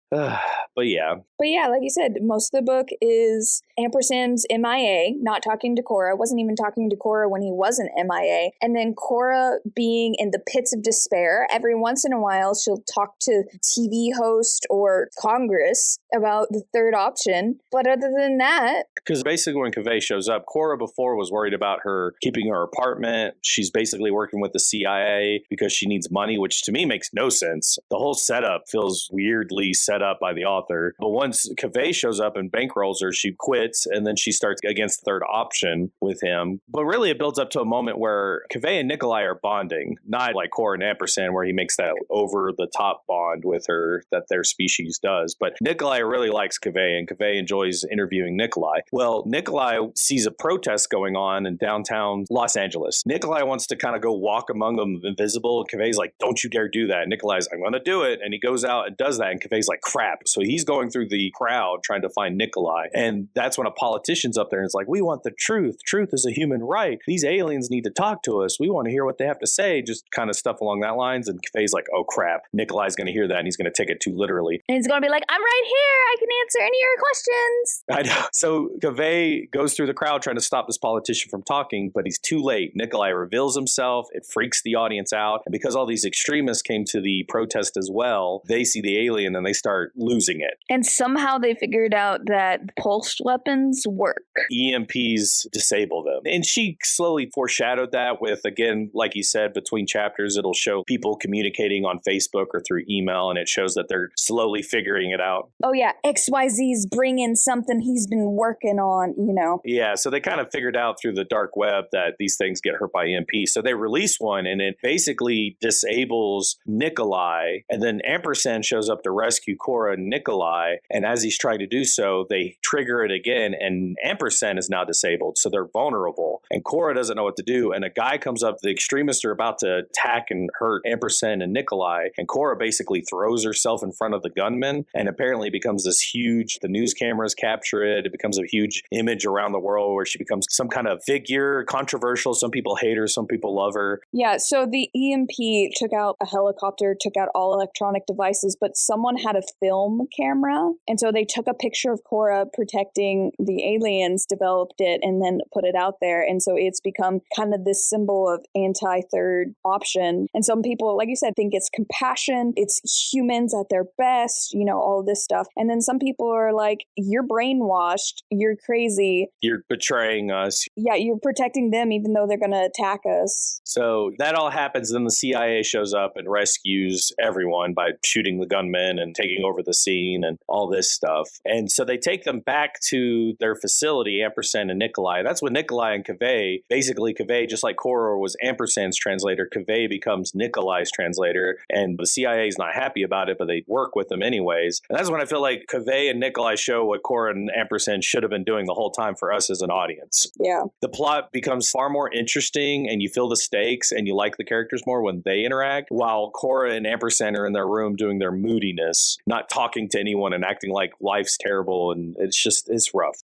But yeah. But yeah, like you said, most of the book is Ampersand's MIA, not talking to Cora, wasn't even talking to Cora when he wasn't MIA. And then Cora being in the pits of despair. Every once in a while, she'll talk to TV host or Congress about the third option. But other than that... Because basically when Kaveh shows up, Cora before was worried about her keeping her apartment. She's basically working with the CIA because she needs money, which to me makes no sense. The whole setup feels weirdly set up by the author. But once Kaveh shows up and bankrolls her, she quits, and then she starts against third option with him. But really it builds up to a moment where Kaveh and Nikolai are bonding, not like Cora and Ampersand where he makes that over-the-top bond with her that their species does. But Nikolai really likes Kaveh, and Kaveh enjoys interviewing Nikolai. Well, Nikolai sees a protest going on in downtown Los Angeles. Nikolai wants to kind of go walk among them invisible, and Kaveh's like, don't you dare do that. And Nikolai's, I'm going to do it. And he goes out and does that, and Kaveh's like, crap. So he's going through the crowd trying to find Nikolai. And that's when a politician's up there and it's like, we want the truth. Truth is a human right. These aliens need to talk to us. We want to hear what they have to say. Just kind of stuff along that lines. And Kaveh's like, oh crap. Nikolai's going to hear that and he's going to take it too literally. And he's going to be like, I'm right here. I can answer any of your questions. I know. So Kaveh goes through the crowd trying to stop this politician from talking, but he's too late. Nikolai reveals himself. It freaks the audience out. And because all these extremists came to the protest as well, they see the alien and they start losing it. And somehow they figured out that pulse weapons work. EMPs disable them. And she slowly foreshadowed that with, again, like you said, between chapters, it'll show people communicating on Facebook or through email, and it shows that they're slowly figuring it out. Oh yeah, XYZ's bringing something he's been working on, you know. Yeah, so they kind of figured out through the dark web that these things get hurt by EMP. So they release one, and it basically disables Nikolai, and then Ampersand shows up to rescue Cora and Nikolai, and as he's trying to do so, they trigger it again, and Ampersand is now disabled, so they're vulnerable, and Cora doesn't know what to do, and a guy comes up, the extremists are about to attack and hurt Ampersand and Nikolai, and Cora basically throws herself in front of the gunman, and apparently becomes this huge, the news cameras capture it, it becomes a huge image around the world where she becomes some kind of figure, controversial, some people hate her, some people love her. Yeah, so the EMP took out a helicopter, took out all electronic devices, but someone had a film camera, and so they took a picture of Cora protecting the aliens, developed it, and then put it out there, and so it's become kind of this symbol of anti-third option. And some people, like you said, think it's compassion, it's humans at their best, you know, all of this stuff. And then some people are like, you're brainwashed, you're crazy. You're betraying us. Yeah, you're protecting them even though they're going to attack us. So that all happens, then the CIA shows up and rescues everyone by shooting the gunmen and taking over the scene and all this stuff. And so they take them back to their facility, Ampersand and Nikolai. That's when Nikolai and Kaveh, basically Kaveh, just like Cora was Ampersand's translator, Kaveh becomes Nikolai's translator, and the CIA is not happy about it, but they work with them anyways. And that's when I feel like Kaveh and Nikolai show what Cora and Ampersand should have been doing the whole time for us as an audience. Yeah. The plot becomes far more interesting, and you feel the stakes, and you like the characters more when they interact, while Cora and Ampersand are in their room room doing their moodiness, not talking to anyone and acting like life's terrible. And it's rough.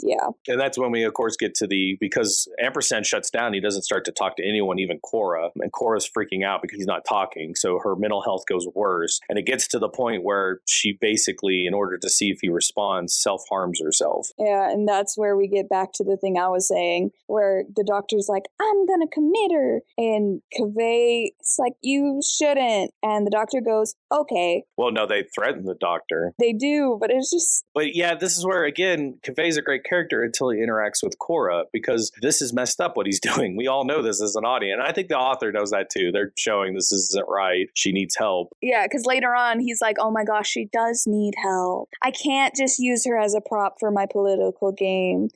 Yeah. And that's when we, of course, get to because Ampersand shuts down, he doesn't start to talk to anyone, even Cora. And Cora's freaking out because he's not talking. So her mental health goes worse. And it gets to the point where she basically, in order to see if he responds, self-harms herself. Yeah, and that's where we get back to the thing I was saying, where the doctor's like, I'm gonna commit her. And Kaveh's like, you shouldn't. And the doctor goes, okay. Well, no, they threaten the doctor. They do, but it's just... But yeah, this is where, again, Kaveh's a great character until he interacts with Cora, because this is messed up what he's doing. We all know this as an audience. And I think the author knows that too. They're showing this isn't right. She needs help. Yeah, because later on, he's like, oh my gosh, she does need help. I can't just use her as a prop for my political game.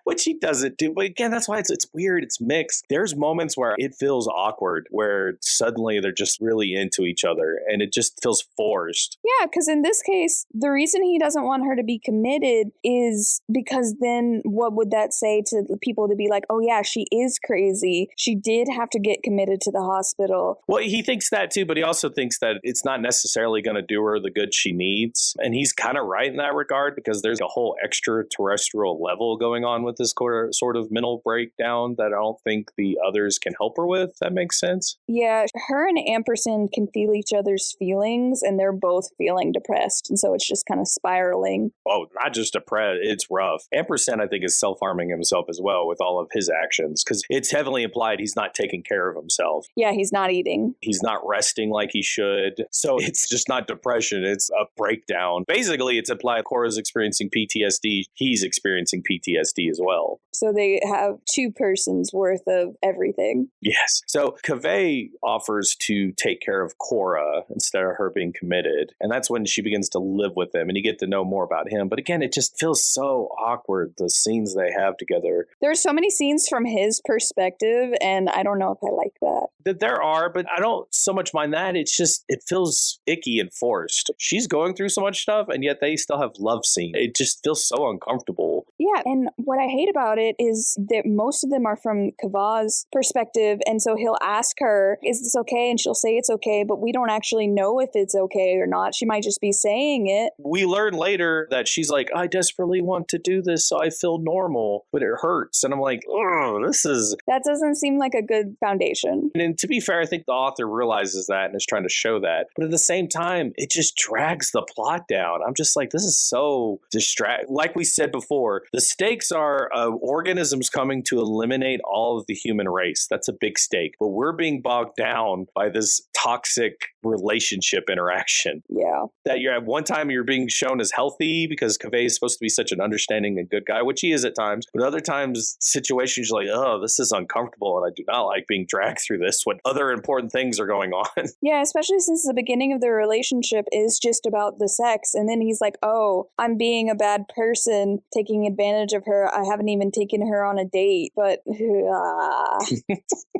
Which he doesn't do. But again, that's why it's weird. It's mixed. There's moments where it feels awkward, where suddenly they're just really into each other and it just feels forced. Yeah, because in this case, the reason he doesn't want her to be committed is because then what would that say to the people to be like, oh yeah, she is crazy. She did have to get committed to the hospital. Well, he thinks that too, but he also thinks that it's not necessarily going to do her the good she needs. And he's kind of right in that regard, because there's a whole extraterrestrial level going on with this sort of mental breakdown that I don't think the others can help her with. That makes sense. Yeah, her and Ampersand can feel each other's feelings, and they're both feeling depressed. And so it's just kind of spiraling. Oh, not just depressed. It's rough. Ampersand, I think, is self-harming himself as well with all of his actions, because it's heavily implied he's not taking care of himself. Yeah, he's not eating. He's not resting like he should. So it's just not depression. It's a breakdown. Basically, it's implied Cora's experiencing PTSD. He's experiencing PTSD as well. So they have two persons worth of everything. Yes. So Kaveh offers to take care of Cora instead of her being committed. And that's when she begins to live with him and you get to know more about him. But again, it just feels so awkward, the scenes they have together. There are so many scenes from his perspective, and I don't know if I like that. There are, but I don't so much mind that. It's just, it feels icky and forced. She's going through so much stuff, and yet they still have love scenes. It just feels so uncomfortable. Yeah, and what I hate about it is that most of them are from Kaveh's perspective, and so he'll ask her, is this okay? And she'll say it's okay, but we don't actually know if it's okay or not. She might just be saying it. We learn later that she's like, I desperately want to do this so I feel normal, but it hurts. And I'm like, oh, that doesn't seem like a good foundation. And to be fair, I think the author realizes that and is trying to show that. But at the same time, it just drags the plot down. I'm just like, this is so distracting. Like we said before, the stakes are organisms coming to eliminate all of the human race. That's a big stake. But we're being bogged down by this toxic relationship interaction. Yeah. That you're at one time you're being shown as healthy because Kaveh is supposed to be such an understanding and good guy, which he is at times. But other times, situations you're like, oh, this is uncomfortable and I do not like being dragged through this when other important things are going on. Yeah, especially since the beginning of their relationship is just about the sex. And then he's like, oh, I'm being a bad person, taking advantage of her. I haven't even taken her on a date, but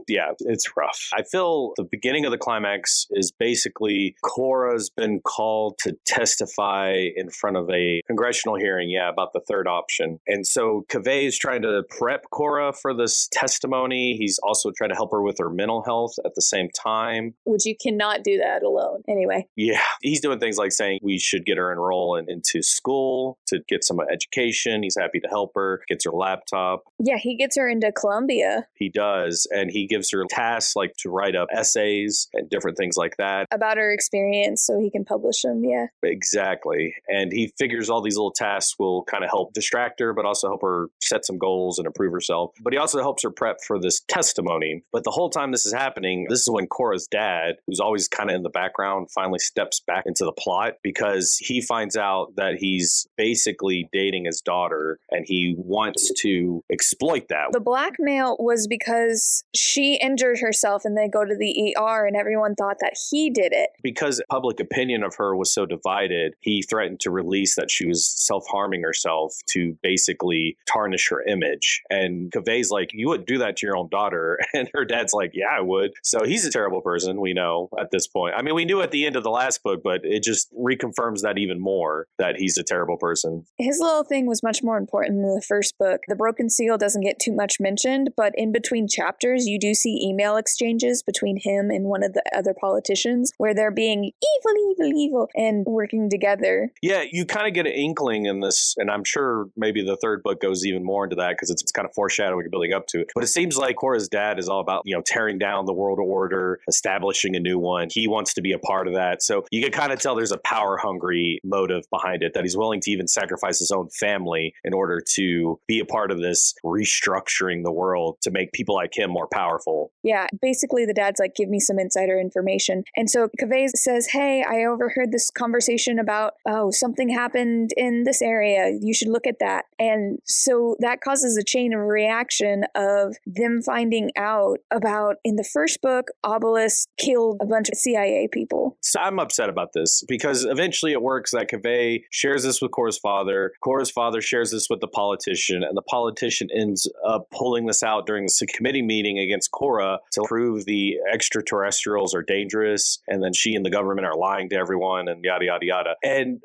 yeah, it's rough. I feel the beginning of the climax is basically Cora's been called to testify in front of a congressional hearing, about the third option. And so Kaveh is trying to prep Cora for this testimony. He's also trying to help her with her mental health at the same time. Which you cannot do that alone. Anyway. Yeah. He's doing things like saying we should get her enrolled into school to get some education. He's happy to help her, gets her laptop. Yeah, he gets her into Columbia. He does. And he gives her tasks like to write up essays and different things like that. About her experience so he can publish them. Yeah. Exactly. And he figures all these little tasks will kind of help distract her, but also help her set some goals and improve herself. But he also helps her prep for this testimony. But the whole time this is happening, this is when Cora's dad, who's always kind of in the background, finally steps back into the plot because he finds out that he's basically dating his daughter and he wants to exploit that. The blackmail was because she injured herself and they go to the ER and everyone thought that he did it. Because public opinion of her was so divided, he threatened to release that she was self-harming herself to basically tarnish her image. And Kaveh's like, you wouldn't do that to your own daughter. And her dad's like, yeah, I would. So he's a terrible person, we know at this point. I mean, we knew at the end of the last book, but it just reconfirms that even more, that he's a terrible person. His little thing was much more important than the first book. The Broken Seal doesn't get too much mentioned, but in between chapters, you do see email exchanges between him and one of the the other politicians, where they're being evil, and working together. Yeah, you kind of get an inkling in this, and I'm sure maybe the third book goes even more into that because it's kind of foreshadowing and building up to it. But it seems like Korra's dad is all about, tearing down the world order, establishing a new one. He wants to be a part of that. So you can kind of tell there's a power-hungry motive behind it, that he's willing to even sacrifice his own family in order to be a part of this restructuring the world to make people like him more powerful. Yeah, basically the dad's like, give me some insider information. And so Kaveh says, hey, I overheard this conversation about, something happened in this area. You should look at that. And so that causes a chain of reaction of them finding out about, in the first book, Obelisk killed a bunch of CIA people. So I'm upset about this because eventually it works that Kaveh shares this with Korra's father. Korra's father shares this with the politician, and the politician ends up pulling this out during the committee meeting against Korra to prove the extraterrestrials are dangerous, and then she and the government are lying to everyone, and yada, yada, yada. And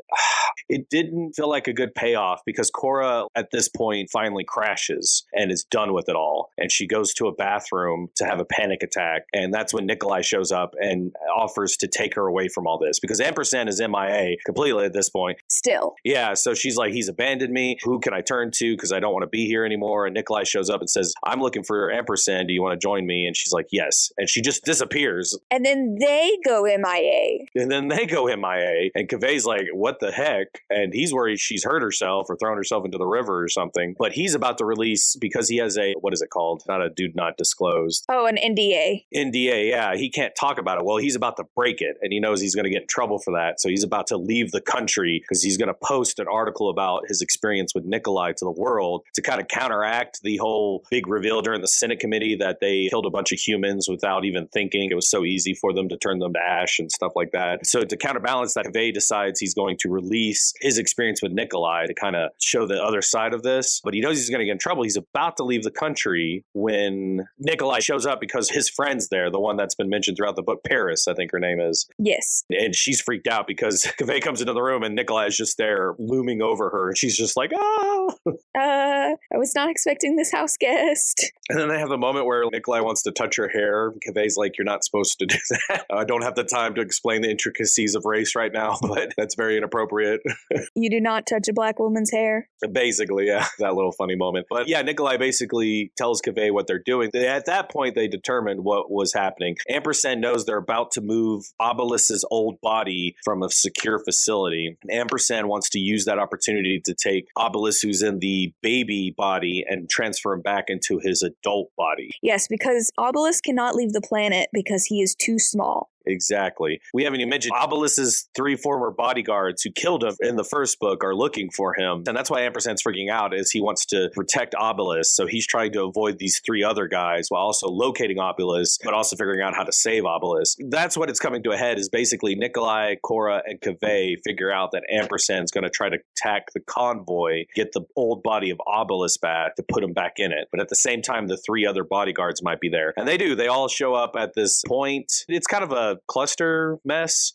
it didn't feel like a good payoff because Korra at this point finally crashes and is done with it all. And she goes to a bathroom to have a panic attack. And that's when Nikolai shows up and offers to take her away from all this because Ampersand is MIA completely at this point. Still. Yeah. So she's like, he's abandoned me. Who can I turn to? Because I don't want to be here anymore. And Nikolai shows up and says, I'm looking for Ampersand. Do you want to join me? And she's like, yes. And she just disappears. And then they go MIA. And Kaveh's like, what the heck? And he's worried she's hurt herself or thrown herself into the river or something. But he's about to release because he has a, what is it called? Not a do not disclose. Oh, an NDA. NDA, yeah. He can't talk about it. Well, he's about to break it and he knows he's going to get in trouble for that. So he's about to leave the country because he's going to post an article about his experience with Nikolai to the world to kind of counteract the whole big reveal during the Senate committee that they killed a bunch of humans without even thinking. It was so easy for them to turn them to ash and stuff like that. So to counterbalance that, Kaveh decides he's going to release his experience with Nikolai to kind of show the other side of this. But he knows he's going to get in trouble. He's about to leave the country when Nikolai shows up because his friend's there, the one that's been mentioned throughout the book, Paris, I think her name is. Yes. And she's freaked out because Kaveh comes into the room and Nikolai is just there looming over her. And she's just like, oh. I was not expecting this house guest. And then they have the moment where Nikolai wants to touch her hair. Kaveh's like, you're not supposed to do that. I don't have the time to explain the intricacies of race right now, but that's very inappropriate. You do not touch a black woman's hair? Basically, yeah. That little funny moment. But yeah, Nikolai basically tells Kaveh what they're doing. At that point, they determined what was happening. Ampersand knows they're about to move Obelisk's old body from a secure facility. And Ampersand wants to use that opportunity to take Obelisk, who's in the baby body, and transfer him back into his adult body. Yes, because Obelisk cannot leave the planet because he is too small. Exactly. We haven't even mentioned Obelisk's 3 former bodyguards who killed him in the first book are looking for him. And that's why Ampersand's freaking out, is he wants to protect Obelisk. So he's trying to avoid these 3 other guys while also locating Obelisk, but also figuring out how to save Obelisk. That's what it's coming to a head, is basically Nikolai, Korra, and Kaveh figure out that Ampersand's going to try to attack the convoy, get the old body of Obelisk back to put him back in it. But at the same time, the 3 other bodyguards might be there. And they do. They all show up at this point. It's kind of a cluster mess.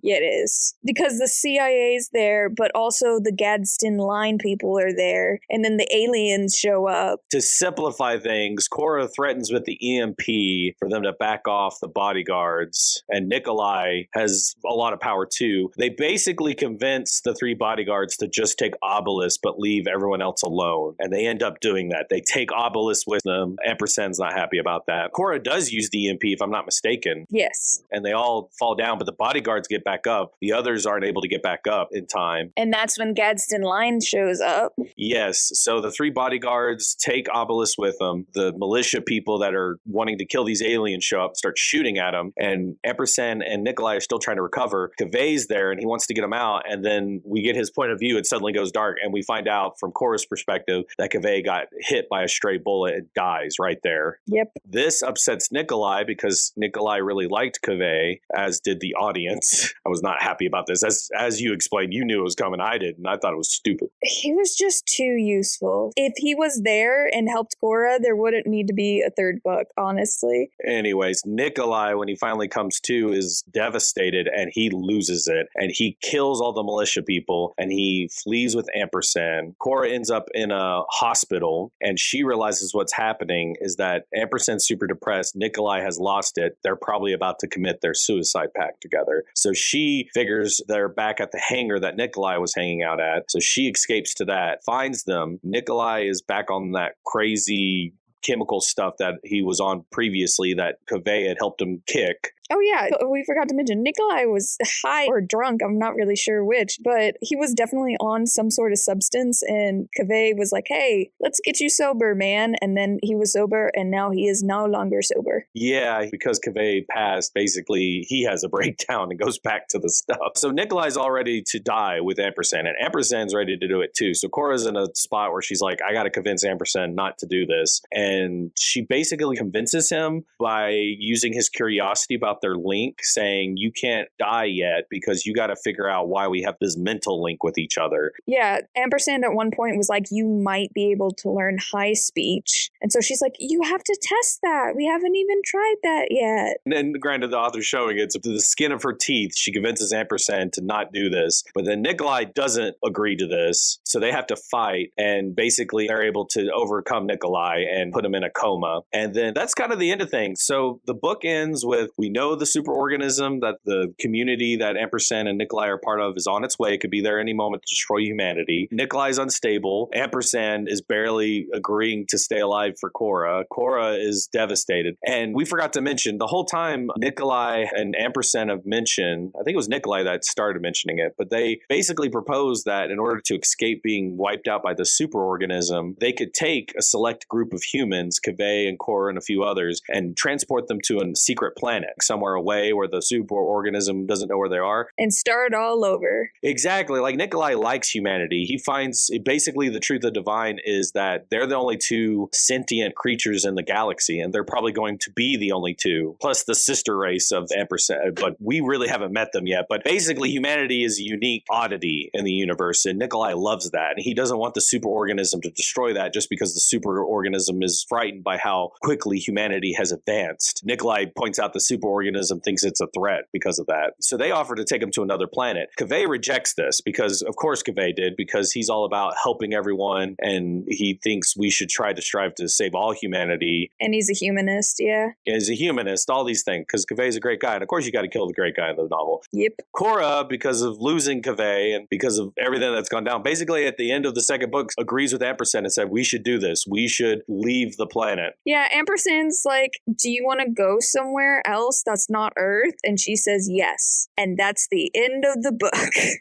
Yeah, it is. Because the CIA's there, but also the Gadsden line people are there. And then the aliens show up. To simplify things, Korra threatens with the EMP for them to back off the bodyguards. And Nikolai has a lot of power too. They basically convince the 3 bodyguards to just take Obelisk, but leave everyone else alone. And they end up doing that. They take Obelisk with them. Ampersand's not happy about that. Korra does use the EMP, if I'm not mistaken. Yes. And they all fall down, but the bodyguards get back up. The others aren't able to get back up in time. And that's when Gadsden Line shows up. Yes. So the 3 bodyguards take Obelisk with them. The militia people that are wanting to kill these aliens show up, start shooting at them. And Ampersand and Nikolai are still trying to recover. Kaveh's there and he wants to get them out. And then we get his point of view. It suddenly goes dark. And we find out from Korra's perspective that Kaveh got hit by a stray bullet and dies right there. Yep. This upsets Nikolai because Nikolai really liked Kaveh, as did the audience. I was not happy about this. As you explained, you knew it was coming. I didn't. I thought it was stupid. He was just too useful. If he was there and helped Korra, there wouldn't need to be a 3rd book, honestly. Anyways, Nikolai, when he finally comes to, is devastated and he loses it. And he kills all the militia people and he flees with Ampersand. Korra ends up in a hospital and she realizes what's happening is that Ampersand's super depressed. Nikolai has lost it. They're probably about to commit commit their suicide pact together. So she figures they're back at the hangar that Nikolai was hanging out at. So she escapes to that, finds them. Nikolai is back on that crazy chemical stuff that he was on previously that Kaveh had helped him kick. Oh, yeah. We forgot to mention Nikolai was high or drunk. I'm not really sure which, but he was definitely on some sort of substance. And Kaveh was like, hey, let's get you sober, man. And then he was sober and now he is no longer sober. Yeah, because Kaveh passed, basically, he has a breakdown and goes back to the stuff. So Nikolai's all ready to die with Ampersand, and Ampersand's ready to do it too. So Cora's in a spot where she's like, I got to convince Ampersand not to do this. And she basically convinces him by using his curiosity about their link, saying you can't die yet because you got to figure out why we have this mental link with each other. Yeah, Ampersand at one point was like, you might be able to learn high speech. And so she's like, you have to test that. We haven't even tried that yet. And then granted, the author's showing it's to the skin of her teeth. She convinces Ampersand to not do this. But then Nikolai doesn't agree to this. So they have to fight. And basically they're able to overcome Nikolai and put him in a coma. And then that's kind of the end of things. So the book ends with, we know the superorganism that the community that Ampersand and Nikolai are part of is on its way. It could be there any moment to destroy humanity. Nikolai's unstable. Ampersand is barely agreeing to stay alive for Cora. Cora is devastated. And we forgot to mention, the whole time Nikolai and Ampersand have mentioned, I think it was Nikolai that started mentioning it, but they basically proposed that in order to escape being wiped out by the superorganism, they could take a select group of humans, Kaveh and Cora and a few others, and transport them to a secret planet somewhere away where the superorganism doesn't know where they are. And start all over. Exactly. Like Nikolai likes humanity. He finds basically the truth of divine is that they're the only two sentient creatures in the galaxy, and they're probably going to be the only two, plus the sister race of Ampersand, but we really haven't met them yet. But basically humanity is a unique oddity in the universe, and Nikolai loves that. He doesn't want the superorganism to destroy that just because the superorganism is frightened by how quickly humanity has advanced. Nikolai points out the superorganism thinks it's a threat because of that. So they offer to take him to another planet. Kaveh rejects this because, of course, Kaveh did, because he's all about helping everyone, and he thinks we should try to strive to save all humanity. And he's a humanist, yeah. He's a humanist, all these things, because Kaveh's a great guy. And of course, you got to kill the great guy in the novel. Yep. Cora, because of losing Kaveh and because of everything that's gone down, basically at the end of the second book, agrees with Ampersand and said, we should do this. We should leave the planet. Yeah, Ampersand's like, do you want to go somewhere else that's not Earth? And she says yes. And that's the end of the book.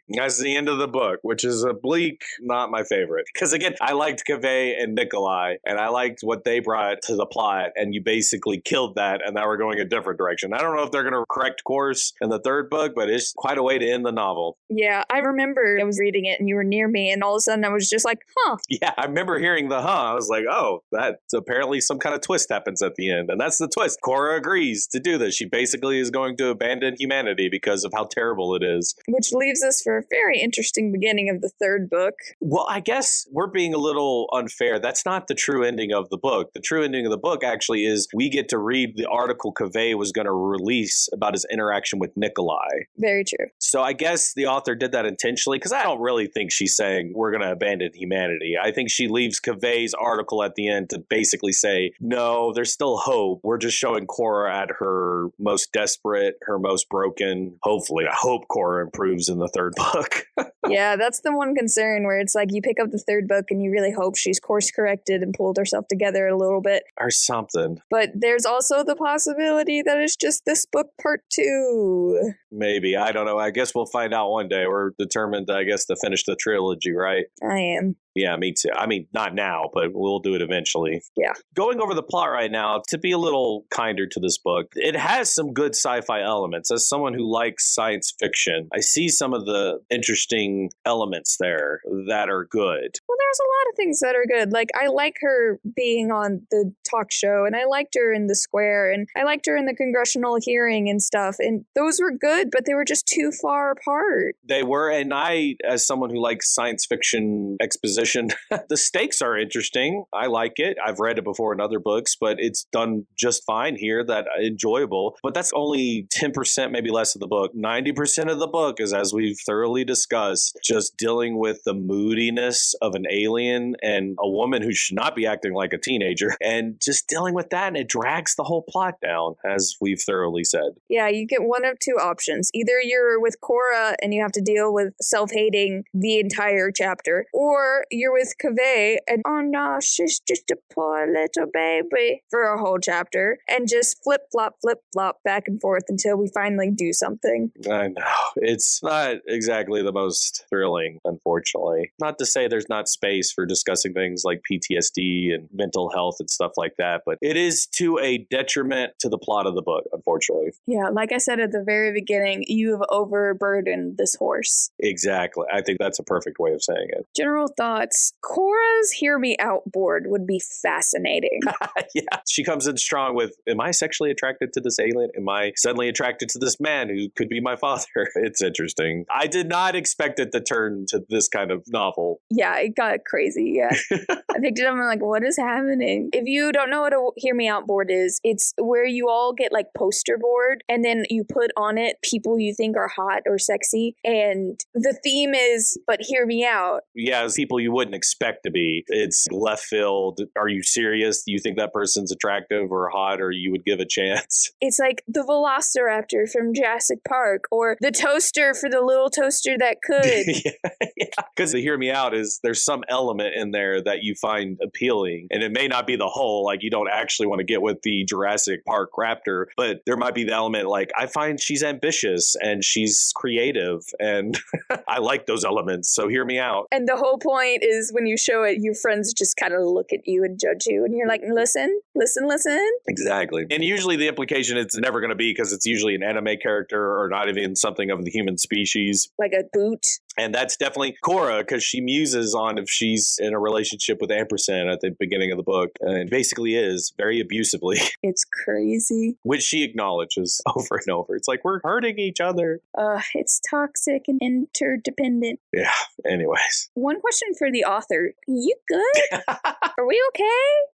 That's the end of the book, which is a bleak, not my favorite. Because again, I liked Kaveh and Nikolai, and I liked what they brought to the plot, and you basically killed that, and now we're going a different direction. I don't know if they're going to correct course in the third book, but it's quite a way to end the novel. Yeah, I remember I was reading it, and you were near me, and all of a sudden I was just like, huh. Yeah, I remember hearing the I was like, oh, that's apparently some kind of twist happens at the end, and that's the twist. Cora agrees to do this. She basically is going to abandon humanity because of how terrible it is. Which leaves us for a very interesting beginning of the third book. Well, I guess we're being a little unfair. That's not the true ending of the book. The true ending of the book actually is we get to read the article Kaveh was going to release about his interaction with Nikolai. Very true. So I guess the author did that intentionally, because I don't really think she's saying we're going to abandon humanity. I think she leaves Kaveh's article at the end to basically say, no, there's still hope. We're just showing Cora at her most desperate, her most broken. Hopefully, I hope Cora improves in the third book. Yeah, that's the one concern where it's like you pick up the third book and you really hope she's course corrected and pulled herself together a little bit. Or something. But there's also the possibility that it's just this book part 2. Maybe. I don't know. I guess we'll find out one day. We're determined, I guess, to finish the trilogy, right? I am. Yeah, me too. I mean, not now, but we'll do it eventually. Yeah. Going over the plot right now, to be a little kinder to this book, it has some good sci-fi elements. As someone who likes science fiction, I see some of the interesting elements there that are good. Well, there's a lot of things that are good. Like, I like her being on the talk show, and I liked her in The Square, and I liked her in the congressional hearing and stuff. And those were good, but they were just too far apart. They were, and I, as someone who likes science fiction exposition, the stakes are interesting. I like it. I've read it before in other books, but it's done just fine here. That enjoyable. But that's only 10%, maybe less of the book. 90% of the book is, as we've thoroughly discussed, just dealing with the moodiness of an alien and a woman who should not be acting like a teenager, and just dealing with that, and it drags the whole plot down, as we've thoroughly said. Yeah, you get one of two options. Either you're with Cora and you have to deal with self-hating the entire chapter, or you're with Kaveh and, oh no, she's just a poor little baby for a whole chapter, and just flip-flop back and forth until we finally do something. I know. It's not exactly the most thrilling, unfortunately. Not to say there's not space for discussing things like PTSD and mental health and stuff like that, but it is to a detriment to the plot of the book, unfortunately. Yeah, like I said at the very beginning, you've overburdened this horse. Exactly. I think that's a perfect way of saying it. General thoughts. Cora's Hear Me Out board would be fascinating. Yeah. She comes in strong with, am I sexually attracted to this alien? Am I suddenly attracted to this man who could be my father? It's interesting. I did not expect it to turn to this kind of novel. Yeah, it got crazy. Yeah. I picked it up and I'm like, what is happening? If you don't know what a Hear Me Out board is, it's where you all get like poster board and then you put on it people you think are hot or sexy. And the theme is, but hear me out. Yeah, it's people you wouldn't expect to be. It's left field. Are you serious? Do you think that person's attractive or hot or you would give a chance? It's like the Velociraptor from Jurassic Park or the toaster for the little toaster that could. Yeah. Because the Hear Me Out is there's some element in there that you find appealing. And it may not be the whole, like you don't actually want to get with the Jurassic Park raptor, but there might be the element like I find she's ambitious and she's creative and I like those elements. So hear me out. And the whole point is when you show it, your friends just kind of look at you and judge you. And you're like, listen. Exactly. And usually the implication it's never going to be because it's usually an anime character or not even something of the human species. Like a boot. And that's definitely Cora because she muses on if she's in a relationship with Ampersand at the beginning of the book. And basically is very abusively. It's crazy. Which she acknowledges over and over. It's like we're hurting each other. It's toxic and interdependent. Yeah. Anyways. One question for the author. You good? Are we okay?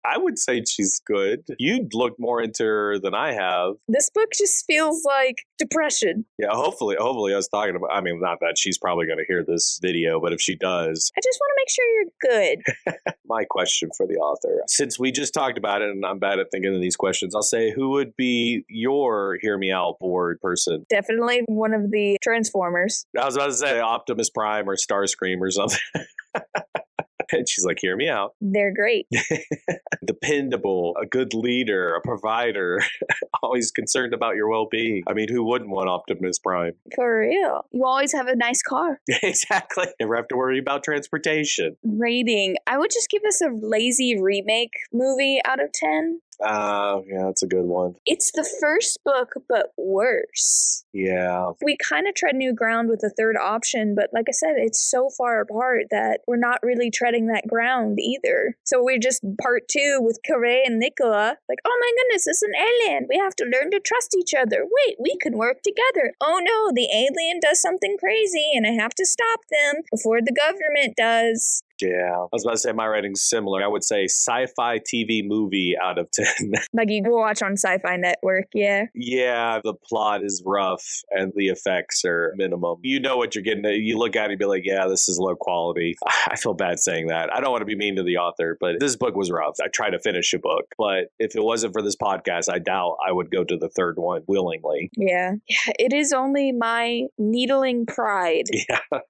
I would say she's good. You'd look more into her than I have. This book just feels like depression. Yeah, hopefully I was talking about, I mean, not that she's probably going to hear this video, but if she does. I just want to make sure you're good. My question for the author. Since we just talked about it and I'm bad at thinking of these questions, I'll say who would be your Hear Me Out board person? Definitely one of the Transformers. I was about to say Optimus Prime or Starscream or something. And she's like, hear me out. They're great. Dependable, a good leader, a provider, always concerned about your well-being. I mean, who wouldn't want Optimus Prime? For real. You always have a nice car. Exactly. Never have to worry about transportation. Rating. I would just give this a lazy remake movie out of 10. Yeah, that's a good one. It's the first book, but worse. Yeah. We kind of tread new ground with the third option, but like I said, it's so far apart that we're not really treading that ground either. So we're just part 2 with Kaveh and Nicola. Like, oh my goodness, it's an alien. We have to learn to trust each other. Wait, we can work together. Oh no, the alien does something crazy and I have to stop them before the government does. Yeah. I was about to say my rating's similar. I would say sci-fi TV movie out of 10. Like you go watch on Sci-Fi Network, yeah? Yeah, the plot is rough and the effects are minimum. You know what you're getting. You look at it and be like, yeah, this is low quality. I feel bad saying that. I don't want to be mean to the author, but this book was rough. I tried to finish a book, but if it wasn't for this podcast, I doubt I would go to the third one willingly. Yeah. It is only my needling pride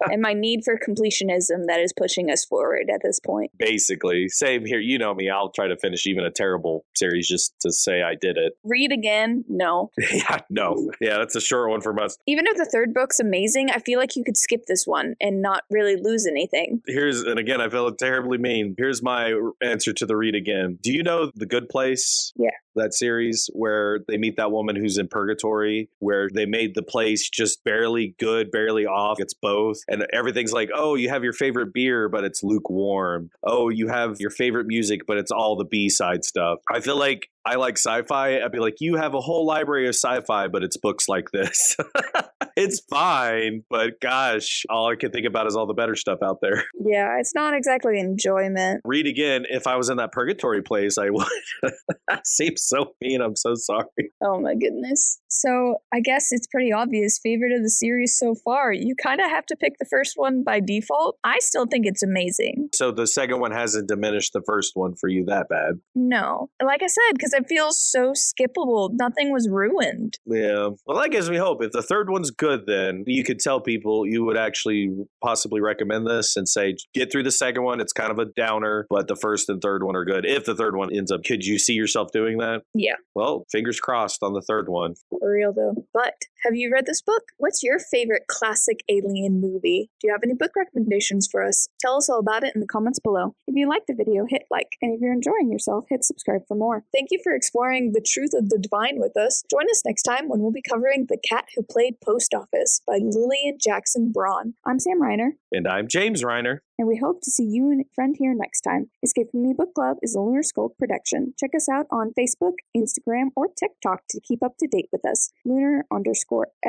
and my need for completionism that is pushing us forward at this point. Basically. Same here. You know me. I'll try to finish even a terrible series just to say I did it. Read again? No. Yeah, no. Yeah, that's a short one from us. Even if the third book's amazing, I feel like you could skip this one and not really lose anything. And again, I feel terribly mean. Here's my answer to the read again. Do you know The Good Place? Yeah. That series where they meet that woman who's in purgatory, where they made the place just barely good, barely off. It's both. And everything's like, oh, you have your favorite beer, but it's lukewarm. Oh, you have your favorite music, but it's all the B-side stuff. I feel like I like sci-fi, I'd be like, you have a whole library of sci-fi, but it's books like this. It's fine, but gosh, all I can think about is all the better stuff out there. Yeah, it's not exactly enjoyment. Read again. If I was in that purgatory place, I would. That seems so mean. I'm so sorry. Oh my goodness. So I guess it's pretty obvious. Favorite of the series so far. You kind of have to pick the first one by default. I still think it's amazing. So the second one hasn't diminished the first one for you that bad? No. Like I said, because it feels so skippable. Nothing was ruined. Yeah. Well, that gives me hope. If the third one's good, then you could tell people you would actually possibly recommend this and say, get through the second one. It's kind of a downer, but the first and third one are good. If the third one ends up, could you see yourself doing that? Yeah. Well, fingers crossed on the third one. For real, though. But have you read this book? What's your favorite classic alien movie? Do you have any book recommendations for us? Tell us all about it in the comments below. If you liked the video, hit like. And if you're enjoying yourself, hit subscribe for more. Thank you for exploring the truth of the divine with us. Join us next time when we'll be covering The Cat Who Played Post Office by Lillian Jackson Braun. I'm Sam Reiner. And I'm James Reiner. And we hope to see you and a friend here next time. Escape from Me Book Club is a Lunar Skulk production. Check us out on Facebook, Instagram, or TikTok to keep up to date with us. Lunar_SKULK.